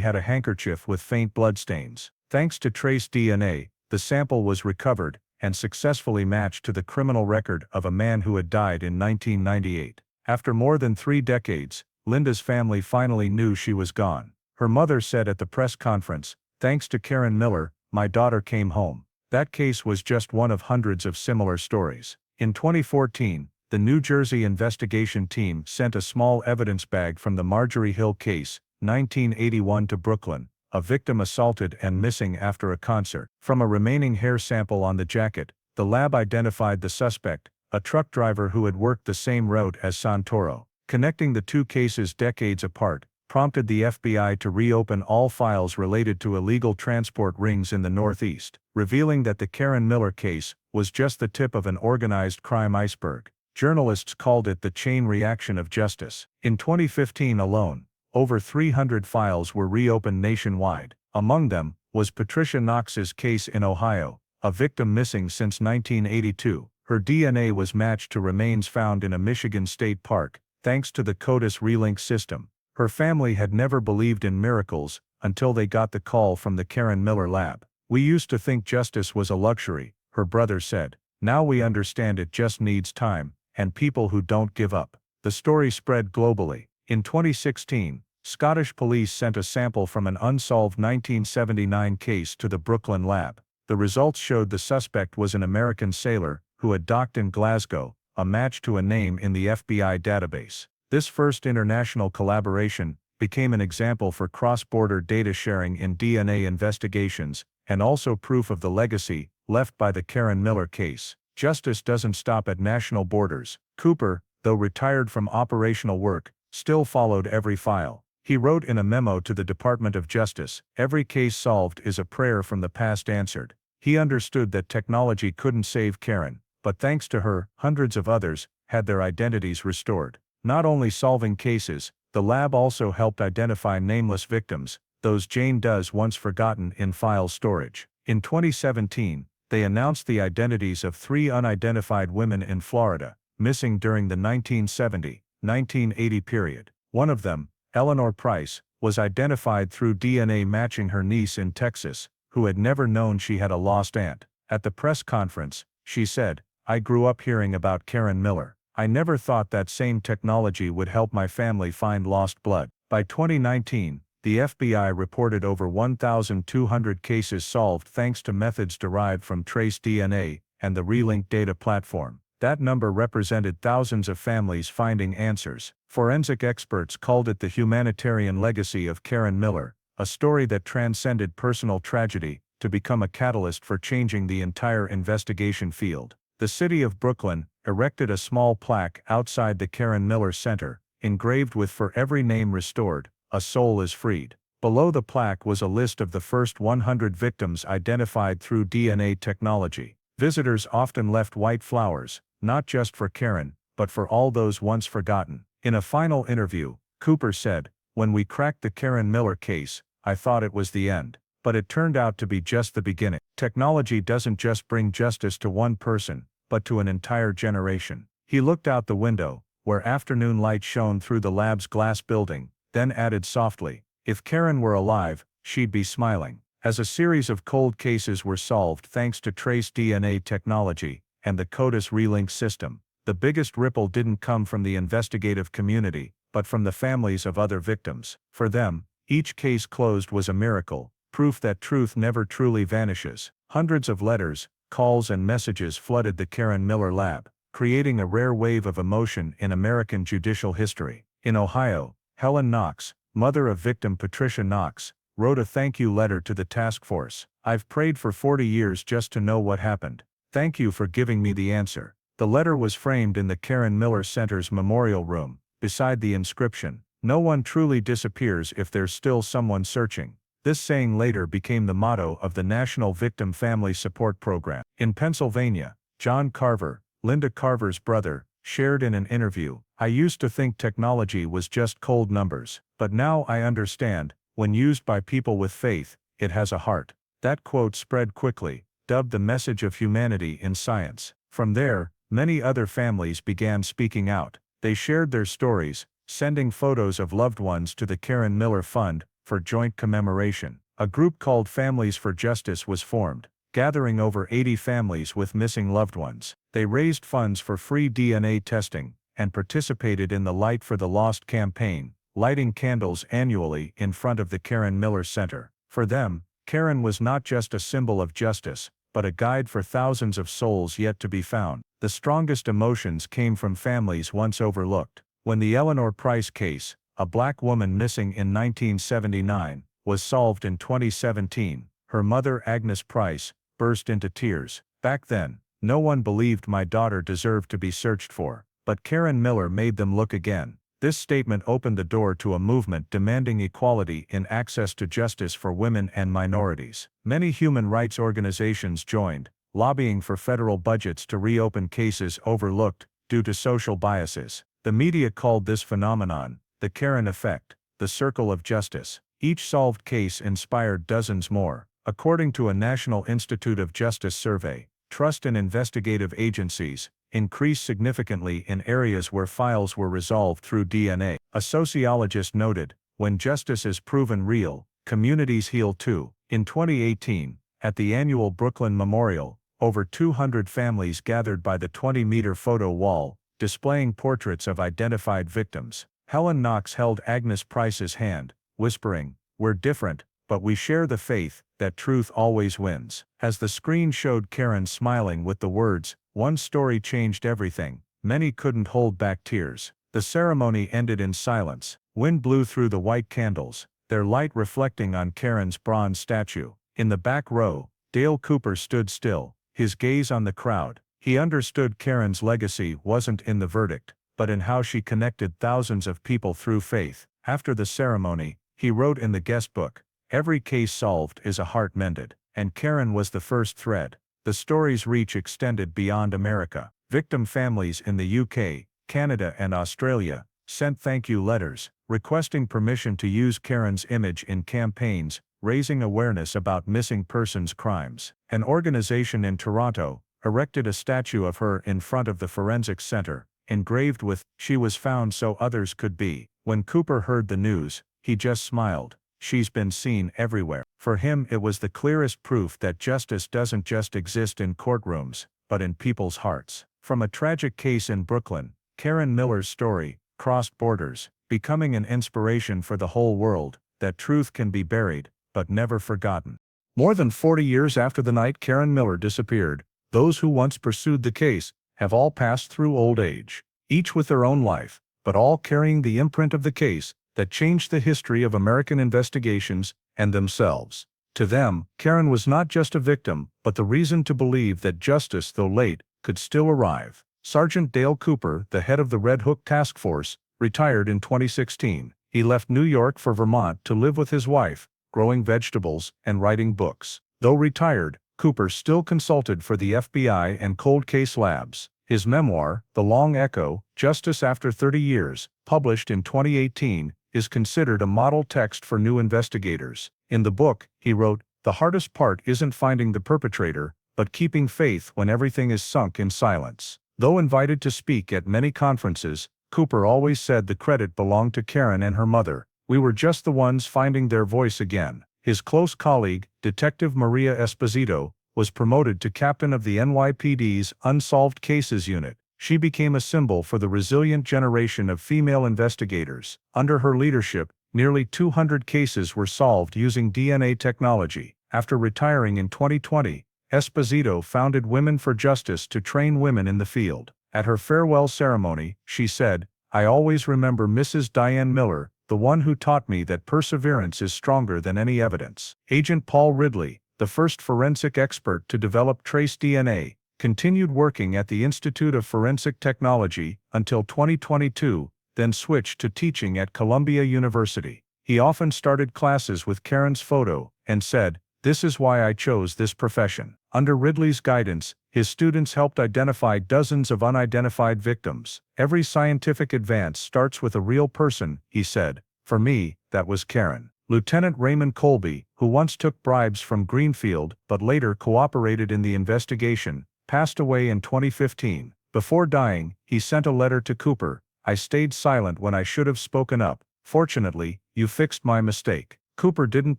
had a handkerchief with faint bloodstains. Thanks to trace DNA, the sample was recovered and successfully matched to the criminal record of a man who had died in 1998. After more than 3 decades, Linda's family finally knew she was gone. Her mother said at the press conference, "Thanks to Karen Miller, my daughter came home." That case was just one of hundreds of similar stories. In 2014, the New Jersey investigation team sent a small evidence bag from the Marjorie Hill case, 1981, to Brooklyn, a victim assaulted and missing after a concert. From a remaining hair sample on the jacket, the lab identified the suspect, a truck driver who had worked the same route as Santoro. Connecting the two cases decades apart prompted the FBI to reopen all files related to illegal transport rings in the Northeast, revealing that the Karen Miller case was just the tip of an organized crime iceberg. Journalists called it the chain reaction of justice. In 2015 alone, over 300 files were reopened nationwide. Among them was Patricia Knox's case in Ohio, a victim missing since 1982. Her DNA was matched to remains found in a Michigan state park, thanks to the CODIS relink system. Her family had never believed in miracles until they got the call from the Karen Miller lab. "We used to think justice was a luxury," her brother said. "Now we understand it just needs time and people who don't give up." The story spread globally. In 2016, Scottish police sent a sample from an unsolved 1979 case to the Brooklyn lab. The results showed the suspect was an American sailor who had docked in Glasgow, a match to a name in the FBI database. This first international collaboration became an example for cross-border data sharing in DNA investigations, and also proof of the legacy left by the Karen Miller case. Justice doesn't stop at national borders. Cooper, though retired from operational work, still followed every file. He wrote in a memo to the Department of Justice, "Every case solved is a prayer from the past answered." He understood that technology couldn't save Karen, but thanks to her, hundreds of others had their identities restored. Not only solving cases, the lab also helped identify nameless victims, those Jane Does once forgotten in file storage. In 2017, they announced the identities of 3 unidentified women in Florida, missing during the 1970-1980 period. One of them, Eleanor Price, was identified through DNA matching her niece in Texas, who had never known she had a lost aunt. At the press conference, she said, "I grew up hearing about Karen Miller. I never thought that same technology would help my family find lost blood." By 2019, the FBI reported over 1,200 cases solved thanks to methods derived from trace DNA and the Relink data platform. That number represented thousands of families finding answers. Forensic experts called it the humanitarian legacy of Karen Miller, a story that transcended personal tragedy to become a catalyst for changing the entire investigation field. The city of Brooklyn erected a small plaque outside the Karen Miller Center, engraved with "For every name restored, a soul is freed." Below the plaque was a list of the first 100 victims identified through DNA technology. Visitors often left white flowers, not just for Karen, but for all those once forgotten. In a final interview, Cooper said, "When we cracked the Karen Miller case, I thought it was the end. But it turned out to be just the beginning." Technology doesn't just bring justice to one person, but to an entire generation. He looked out the window, where afternoon light shone through the lab's glass building, then added softly, "If Karen were alive, she'd be smiling." As a series of cold cases were solved thanks to trace DNA technology and the CODIS relink system, the biggest ripple didn't come from the investigative community, but from the families of other victims. For them, each case closed was a miracle, proof that truth never truly vanishes. Hundreds of letters, calls and messages flooded the Karen Miller lab, creating a rare wave of emotion in American judicial history. In Ohio, Helen Knox, mother of victim Patricia Knox, wrote a thank you letter to the task force. "I've prayed for 40 years just to know what happened. Thank you for giving me the answer." The letter was framed in the Karen Miller Center's memorial room, beside the inscription, "No one truly disappears if there's still someone searching." This saying later became the motto of the National Victim Family Support Program. In Pennsylvania, John Carver, Linda Carver's brother, shared in an interview, "I used to think technology was just cold numbers, but now I understand, when used by people with faith, it has a heart." That quote spread quickly, dubbed the message of humanity in science. From there, many other families began speaking out. They shared their stories, sending photos of loved ones to the Karen Miller Fund for joint commemoration. A group called Families for Justice was formed, gathering over 80 families with missing loved ones. They raised funds for free DNA testing and participated in the Light for the Lost campaign, lighting candles annually in front of the Karen Miller Center. For them, Karen was not just a symbol of justice, but a guide for thousands of souls yet to be found. The strongest emotions came from families once overlooked. When the Eleanor Price case, a black woman missing in 1979, was solved in 2017, her mother Agnes Price burst into tears. "Back then, no one believed my daughter deserved to be searched for, but Karen Miller made them look again." This statement opened the door to a movement demanding equality in access to justice for women and minorities. Many human rights organizations joined, lobbying for federal budgets to reopen cases overlooked due to social biases. The media called this phenomenon the Karen effect, the circle of justice. Each solved case inspired dozens more. According to a National Institute of Justice survey, trust in investigative agencies increased significantly in areas where files were resolved through DNA. A sociologist noted, "When justice is proven real, communities heal too." In 2018, at the annual Brooklyn Memorial, over 200 families gathered by the 20-meter photo wall, displaying portraits of identified victims. Helen Knox held Agnes Price's hand, whispering, "We're different, but we share the faith that truth always wins." As the screen showed Karen smiling with the words, "One story changed everything," many couldn't hold back tears. The ceremony ended in silence. Wind blew through the white candles, their light reflecting on Karen's bronze statue. In the back row, Dale Cooper stood still, his gaze on the crowd. He understood Karen's legacy wasn't in the verdict, but in how she connected thousands of people through faith. After the ceremony, he wrote in the guest book, "Every case solved is a heart mended," and Karen was the first thread. The story's reach extended beyond America. Victim families in the UK, Canada and Australia sent thank you letters, requesting permission to use Karen's image in campaigns, raising awareness about missing persons crimes. An organization in Toronto erected a statue of her in front of the Forensic Center, engraved with, "She was found so others could be." When Cooper heard the news, he just smiled. She's been seen everywhere. For him, it was the clearest proof that justice doesn't just exist in courtrooms, but in people's hearts. From a tragic case in Brooklyn, Karen Miller's story crossed borders, becoming an inspiration for the whole world, that truth can be buried, but never forgotten. More than 40 years after the night Karen Miller disappeared, those who once pursued the case have all passed through old age, each with their own life, but all carrying the imprint of the case that changed the history of American investigations and themselves. To them, Karen was not just a victim, but the reason to believe that justice, though late, could still arrive. Sergeant Dale Cooper, the head of the Red Hook Task Force, retired in 2016. He left New York for Vermont to live with his wife, growing vegetables and writing books. Though retired, Cooper still consulted for the FBI and cold case labs. His memoir, The Long Echo, Justice After 30 Years, published in 2018, is considered a model text for new investigators. In the book, he wrote, "The hardest part isn't finding the perpetrator, but keeping faith when everything is sunk in silence." Though invited to speak at many conferences, Cooper always said the credit belonged to Karen and her mother. "We were just the ones finding their voice again." His close colleague, Detective Maria Esposito, was promoted to captain of the NYPD's Unsolved Cases Unit. She became a symbol for the resilient generation of female investigators. Under her leadership, nearly 200 cases were solved using DNA technology. After retiring in 2020, Esposito founded Women for Justice to train women in the field. At her farewell ceremony, she said, "I always remember Mrs. Diane Miller, the one who taught me that perseverance is stronger than any evidence." Agent Paul Ridley, the first forensic expert to develop trace DNA, continued working at the Institute of Forensic Technology until 2022, then switched to teaching at Columbia University. He often started classes with Karen's photo and said, "This is why I chose this profession." Under Ridley's guidance, His students helped identify dozens of unidentified victims. Every scientific advance starts with a real person, he said. For me, that was Karen. Lieutenant Raymond Colby, who once took bribes from Greenfield but later cooperated in the investigation, passed away in 2015. Before dying, he sent a letter to Cooper. I stayed silent when I should have spoken up. Fortunately, you fixed my mistake. Cooper didn't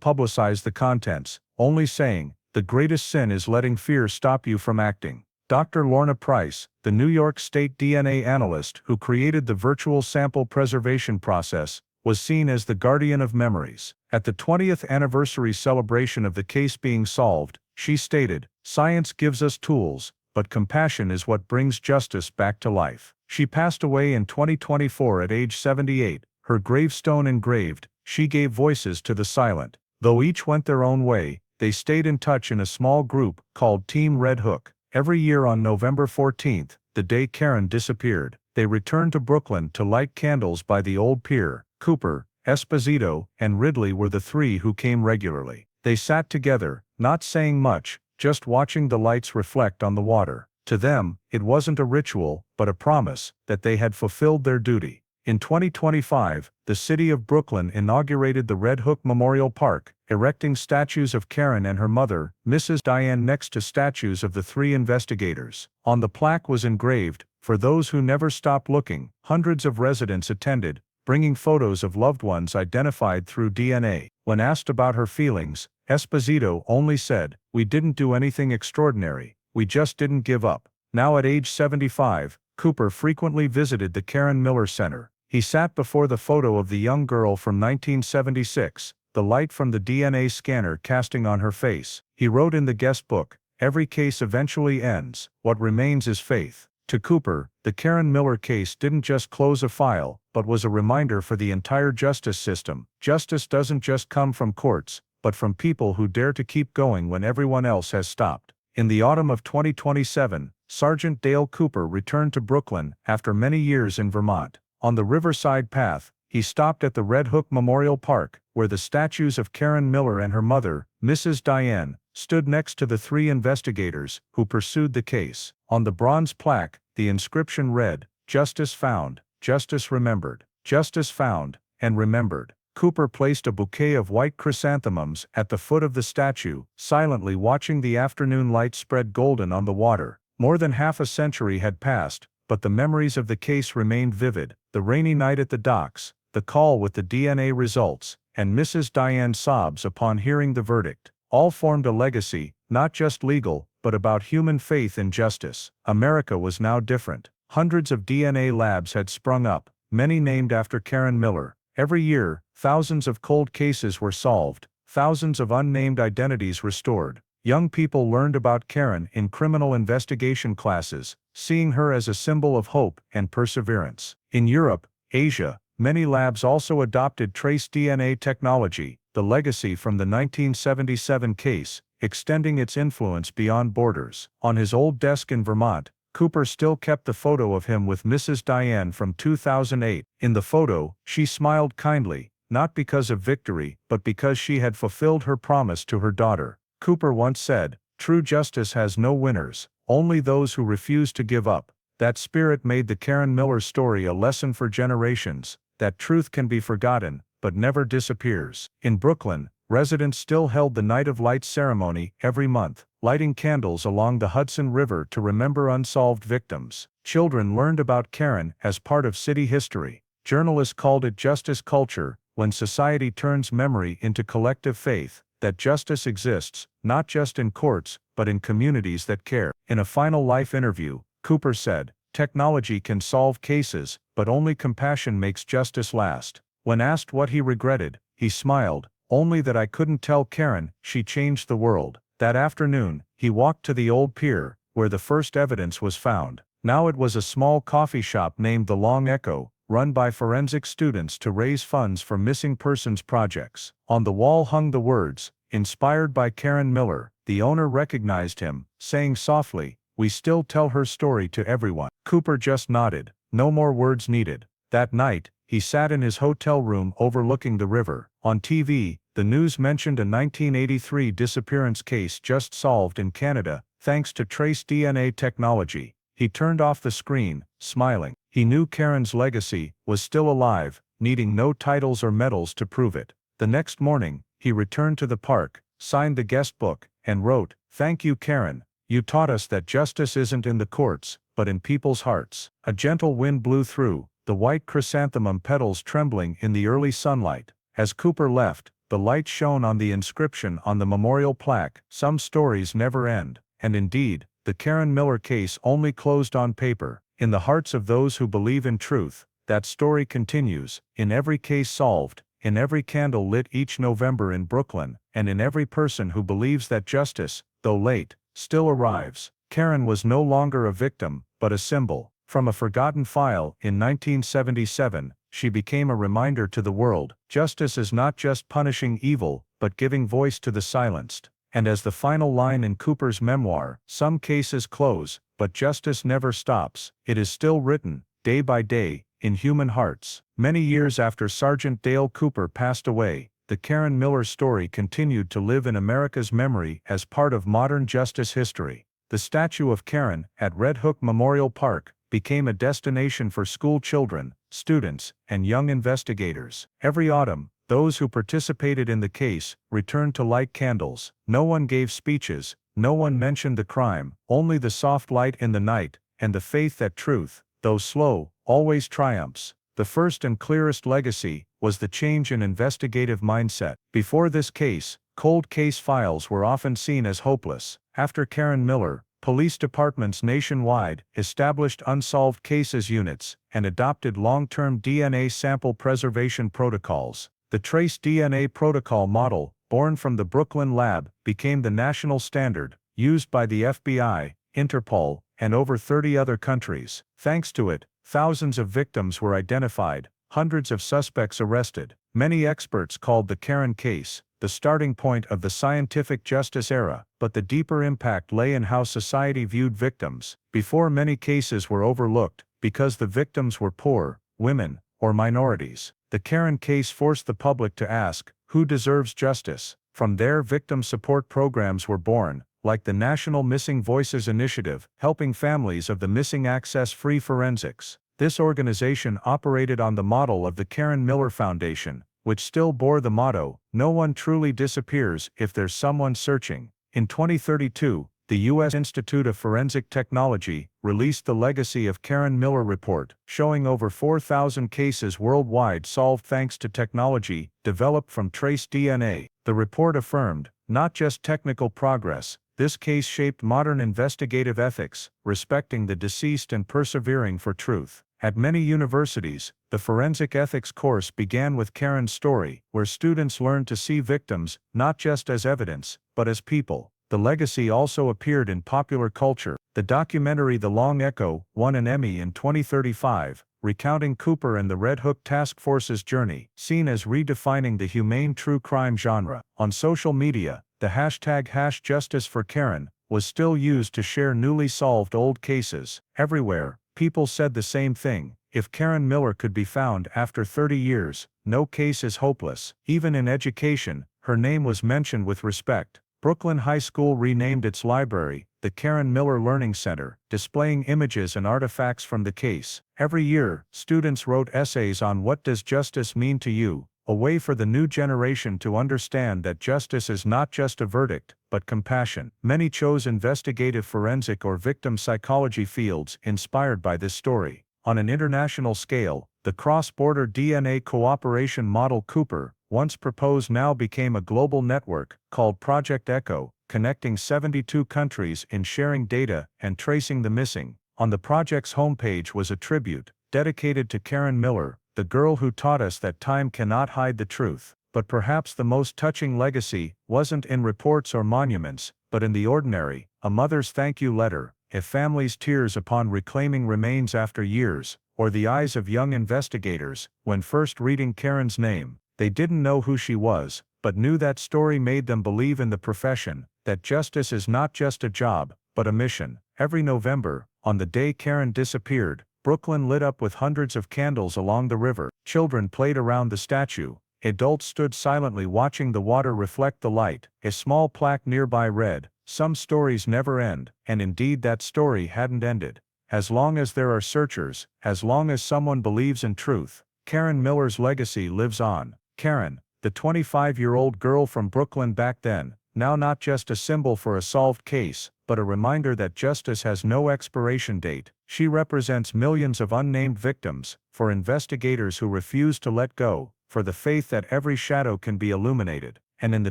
publicize the contents, only saying, the greatest sin is letting fear stop you from acting. Dr. Lorna Price, the New York State DNA analyst who created the virtual sample preservation process, was seen as the guardian of memories. At the 20th anniversary celebration of the case being solved, she stated, "Science gives us tools, but compassion is what brings justice back to life." She passed away in 2024 at age 78, her gravestone engraved, "She gave voices to the silent." Though each went their own way, they stayed in touch in a small group called Team Red Hook. Every year on November 14th, the day Karen disappeared, they returned to Brooklyn to light candles by the old pier. Cooper, Esposito, and Ridley were the three who came regularly. They sat together, not saying much, just watching the lights reflect on the water. To them, it wasn't a ritual, but a promise that they had fulfilled their duty. In 2025, the city of Brooklyn inaugurated the Red Hook Memorial Park, erecting statues of Karen and her mother, Mrs. Diane, next to statues of the three investigators. On the plaque was engraved, "For those who never stop looking." Hundreds of residents attended, bringing photos of loved ones identified through DNA. When asked about her feelings, Esposito only said, "We didn't do anything extraordinary, we just didn't give up." Now at age 75, Cooper frequently visited the Karen Miller Center. He sat before the photo of the young girl from 1976, the light from the DNA scanner casting on her face. He wrote in the guest book, "Every case eventually ends, what remains is faith." To Cooper, the Karen Miller case didn't just close a file, but was a reminder for the entire justice system. Justice doesn't just come from courts, but from people who dare to keep going when everyone else has stopped. In the autumn of 2027, Sergeant Dale Cooper returned to Brooklyn after many years in Vermont. On the Riverside Path, he stopped at the Red Hook Memorial Park, where the statues of Karen Miller and her mother, Mrs. Diane, stood next to the three investigators who pursued the case. On the bronze plaque, the inscription read, "Justice found, justice remembered, justice found, and remembered." Cooper placed a bouquet of white chrysanthemums at the foot of the statue, silently watching the afternoon light spread golden on the water. More than half a century had passed, but the memories of the case remained vivid. The rainy night at the docks, the call with the DNA results, and Mrs. Diane's sobs upon hearing the verdict, all formed a legacy, not just legal, but about human faith in justice. America was now different. Hundreds of DNA labs had sprung up, many named after Karen Miller. Every year, thousands of cold cases were solved, thousands of unnamed identities restored. Young people learned about Karen in criminal investigation classes, seeing her as a symbol of hope and perseverance. In Europe, Asia, many labs also adopted trace DNA technology, the legacy from the 1977 case, extending its influence beyond borders. On his old desk in Vermont, Cooper still kept the photo of him with Mrs. Diane from 2008. In the photo, she smiled kindly, not because of victory, but because she had fulfilled her promise to her daughter. Cooper once said, "True justice has no winners, only those who refuse to give up." That spirit made the Karen Miller story a lesson for generations, that truth can be forgotten, but never disappears. In Brooklyn, residents still held the Night of Lights ceremony every month, lighting candles along the Hudson River to remember unsolved victims. Children learned about Karen as part of city history. Journalists called it justice culture, when society turns memory into collective faith that justice exists, not just in courts, but in communities that care. In a final life interview, Cooper said, "Technology can solve cases, but only compassion makes justice last." When asked what he regretted, he smiled, "Only that I couldn't tell Karen she changed the world." That afternoon, he walked to the old pier, where the first evidence was found. Now it was a small coffee shop named the Long Echo, run by forensic students to raise funds for missing persons projects. On the wall hung the words, "Inspired by Karen Miller." The owner recognized him, saying softly, "We still tell her story to everyone." Cooper just nodded, no more words needed. That night, he sat in his hotel room overlooking the river. On TV, the news mentioned a 1983 disappearance case just solved in Canada, thanks to trace DNA technology. He turned off the screen, smiling. He knew Karen's legacy was still alive, needing no titles or medals to prove it. The next morning, he returned to the park, signed the guest book, and wrote, "Thank you, Karen. You taught us that justice isn't in the courts, but in people's hearts." A gentle wind blew through, the white chrysanthemum petals trembling in the early sunlight. As Cooper left, the light shone on the inscription on the memorial plaque, "Some stories never end." And indeed, the Karen Miller case only closed on paper. In the hearts of those who believe in truth, that story continues, in every case solved, in every candle lit each November in Brooklyn, and in every person who believes that justice, though late, still arrives. Karen was no longer a victim, but a symbol. From a forgotten file in 1977, she became a reminder to the world: justice is not just punishing evil, but giving voice to the silenced. And as the final line in Cooper's memoir, "Some cases close, but justice never stops," it is still written, day by day, in human hearts. Many years after Sergeant Dale Cooper passed away, the Karen Miller story continued to live in America's memory as part of modern justice history. The statue of Karen at Red Hook Memorial Park became a destination for school children, students, and young investigators. Every autumn, those who participated in the case returned to light candles. No one gave speeches, no one mentioned the crime, only the soft light in the night, and the faith that truth, though slow, always triumphs. The first and clearest legacy was the change in investigative mindset. Before this case, cold case files were often seen as hopeless. After Karen Miller, police departments nationwide established unsolved cases units and adopted long-term DNA sample preservation protocols. The Trace DNA Protocol model, born from the Brooklyn lab, became the national standard, used by the FBI, Interpol, and over 30 other countries. Thanks to it, thousands of victims were identified, hundreds of suspects arrested. Many experts called the Karen case the starting point of the scientific justice era, but the deeper impact lay in how society viewed victims. Before, many cases were overlooked because the victims were poor, women, or minorities. The Karen case forced the public to ask, who deserves justice? From there, victim support programs were born, like the National Missing Voices Initiative, helping families of the missing access free forensics. This organization operated on the model of the Karen Miller Foundation, which still bore the motto, "No one truly disappears if there's someone searching." In 2032, the U.S. Institute of Forensic Technology released the Legacy of Karen Miller report, showing over 4,000 cases worldwide solved thanks to technology developed from trace DNA. The report affirmed, not just technical progress, this case shaped modern investigative ethics, respecting the deceased and persevering for truth. At many universities, the forensic ethics course began with Karen's story, where students learned to see victims not just as evidence, but as people. The legacy also appeared in popular culture. The documentary The Long Echo won an Emmy in 2035, recounting Cooper and the Red Hook Task Force's journey, seen as redefining the humane true crime genre. On social media, the hashtag #JusticeForKaren was still used to share newly solved old cases. Everywhere, people said the same thing: if Karen Miller could be found after 30 years, no case is hopeless. Even in education, her name was mentioned with respect. Brooklyn High School renamed its library the Karen Miller Learning Center, displaying images and artifacts from the case. Every year, students wrote essays on what does justice mean to you, a way for the new generation to understand that justice is not just a verdict, but compassion. Many chose investigative forensic or victim psychology fields inspired by this story. On an international scale, the cross-border DNA cooperation model Cooper once proposed now became a global network, called Project Echo, connecting 72 countries in sharing data and tracing the missing. On the project's homepage was a tribute, dedicated to Karen Miller, the girl who taught us that time cannot hide the truth. But perhaps the most touching legacy wasn't in reports or monuments, but in the ordinary: a mother's thank you letter, a family's tears upon reclaiming remains after years, or the eyes of young investigators when first reading Karen's name. They didn't know who she was, but knew that story made them believe in the profession, that justice is not just a job, but a mission. Every November, on the day Karen disappeared, Brooklyn lit up with hundreds of candles along the river. Children played around the statue. Adults stood silently watching the water reflect the light. A small plaque nearby read, Some stories never end, and indeed that story hadn't ended. As long as there are searchers, as long as someone believes in truth, Karen Miller's legacy lives on. Karen, the 25-year-old girl from Brooklyn back then, now not just a symbol for a solved case, but a reminder that justice has no expiration date. She represents millions of unnamed victims, for investigators who refuse to let go, for the faith that every shadow can be illuminated. And in the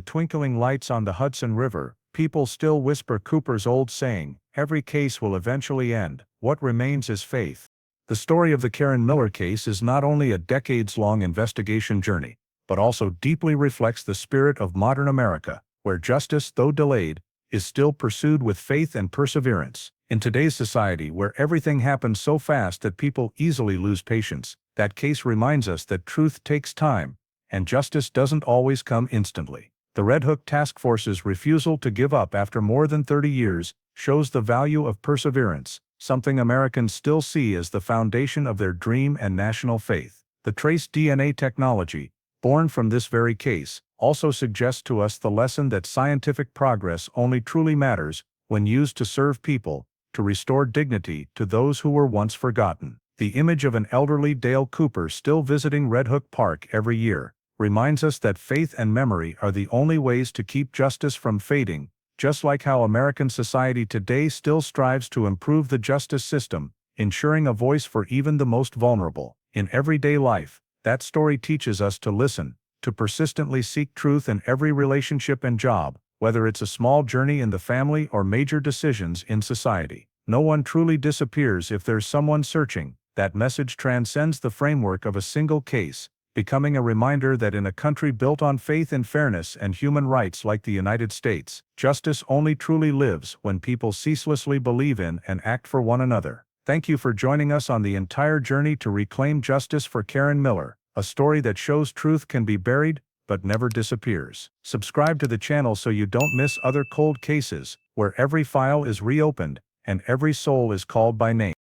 twinkling lights on the Hudson River, people still whisper Cooper's old saying, "Every case will eventually end. What remains is faith." The story of the Karen Miller case is not only a decades-long investigation journey, but also deeply reflects the spirit of modern America, where justice, though delayed, is still pursued with faith and perseverance. In today's society where everything happens so fast that people easily lose patience, that case reminds us that truth takes time, and justice doesn't always come instantly. The Red Hook Task Force's refusal to give up after more than 30 years shows the value of perseverance, something Americans still see as the foundation of their dream and national faith. The trace DNA technology, born from this very case, also suggests to us the lesson that scientific progress only truly matters when used to serve people, to restore dignity to those who were once forgotten. The image of an elderly Dale Cooper still visiting Red Hook Park every year reminds us that faith and memory are the only ways to keep justice from fading, just like how American society today still strives to improve the justice system, ensuring a voice for even the most vulnerable. In everyday life, that story teaches us to listen, to persistently seek truth in every relationship and job, whether it's a small journey in the family or major decisions in society. No one truly disappears if there's someone searching. That message transcends the framework of a single case, becoming a reminder that in a country built on faith and fairness and human rights like the United States, justice only truly lives when people ceaselessly believe in and act for one another. Thank you for joining us on the entire journey to reclaim justice for Karen Miller, a story that shows truth can be buried, but never disappears. Subscribe to the channel so you don't miss other cold cases, where every file is reopened, and every soul is called by name.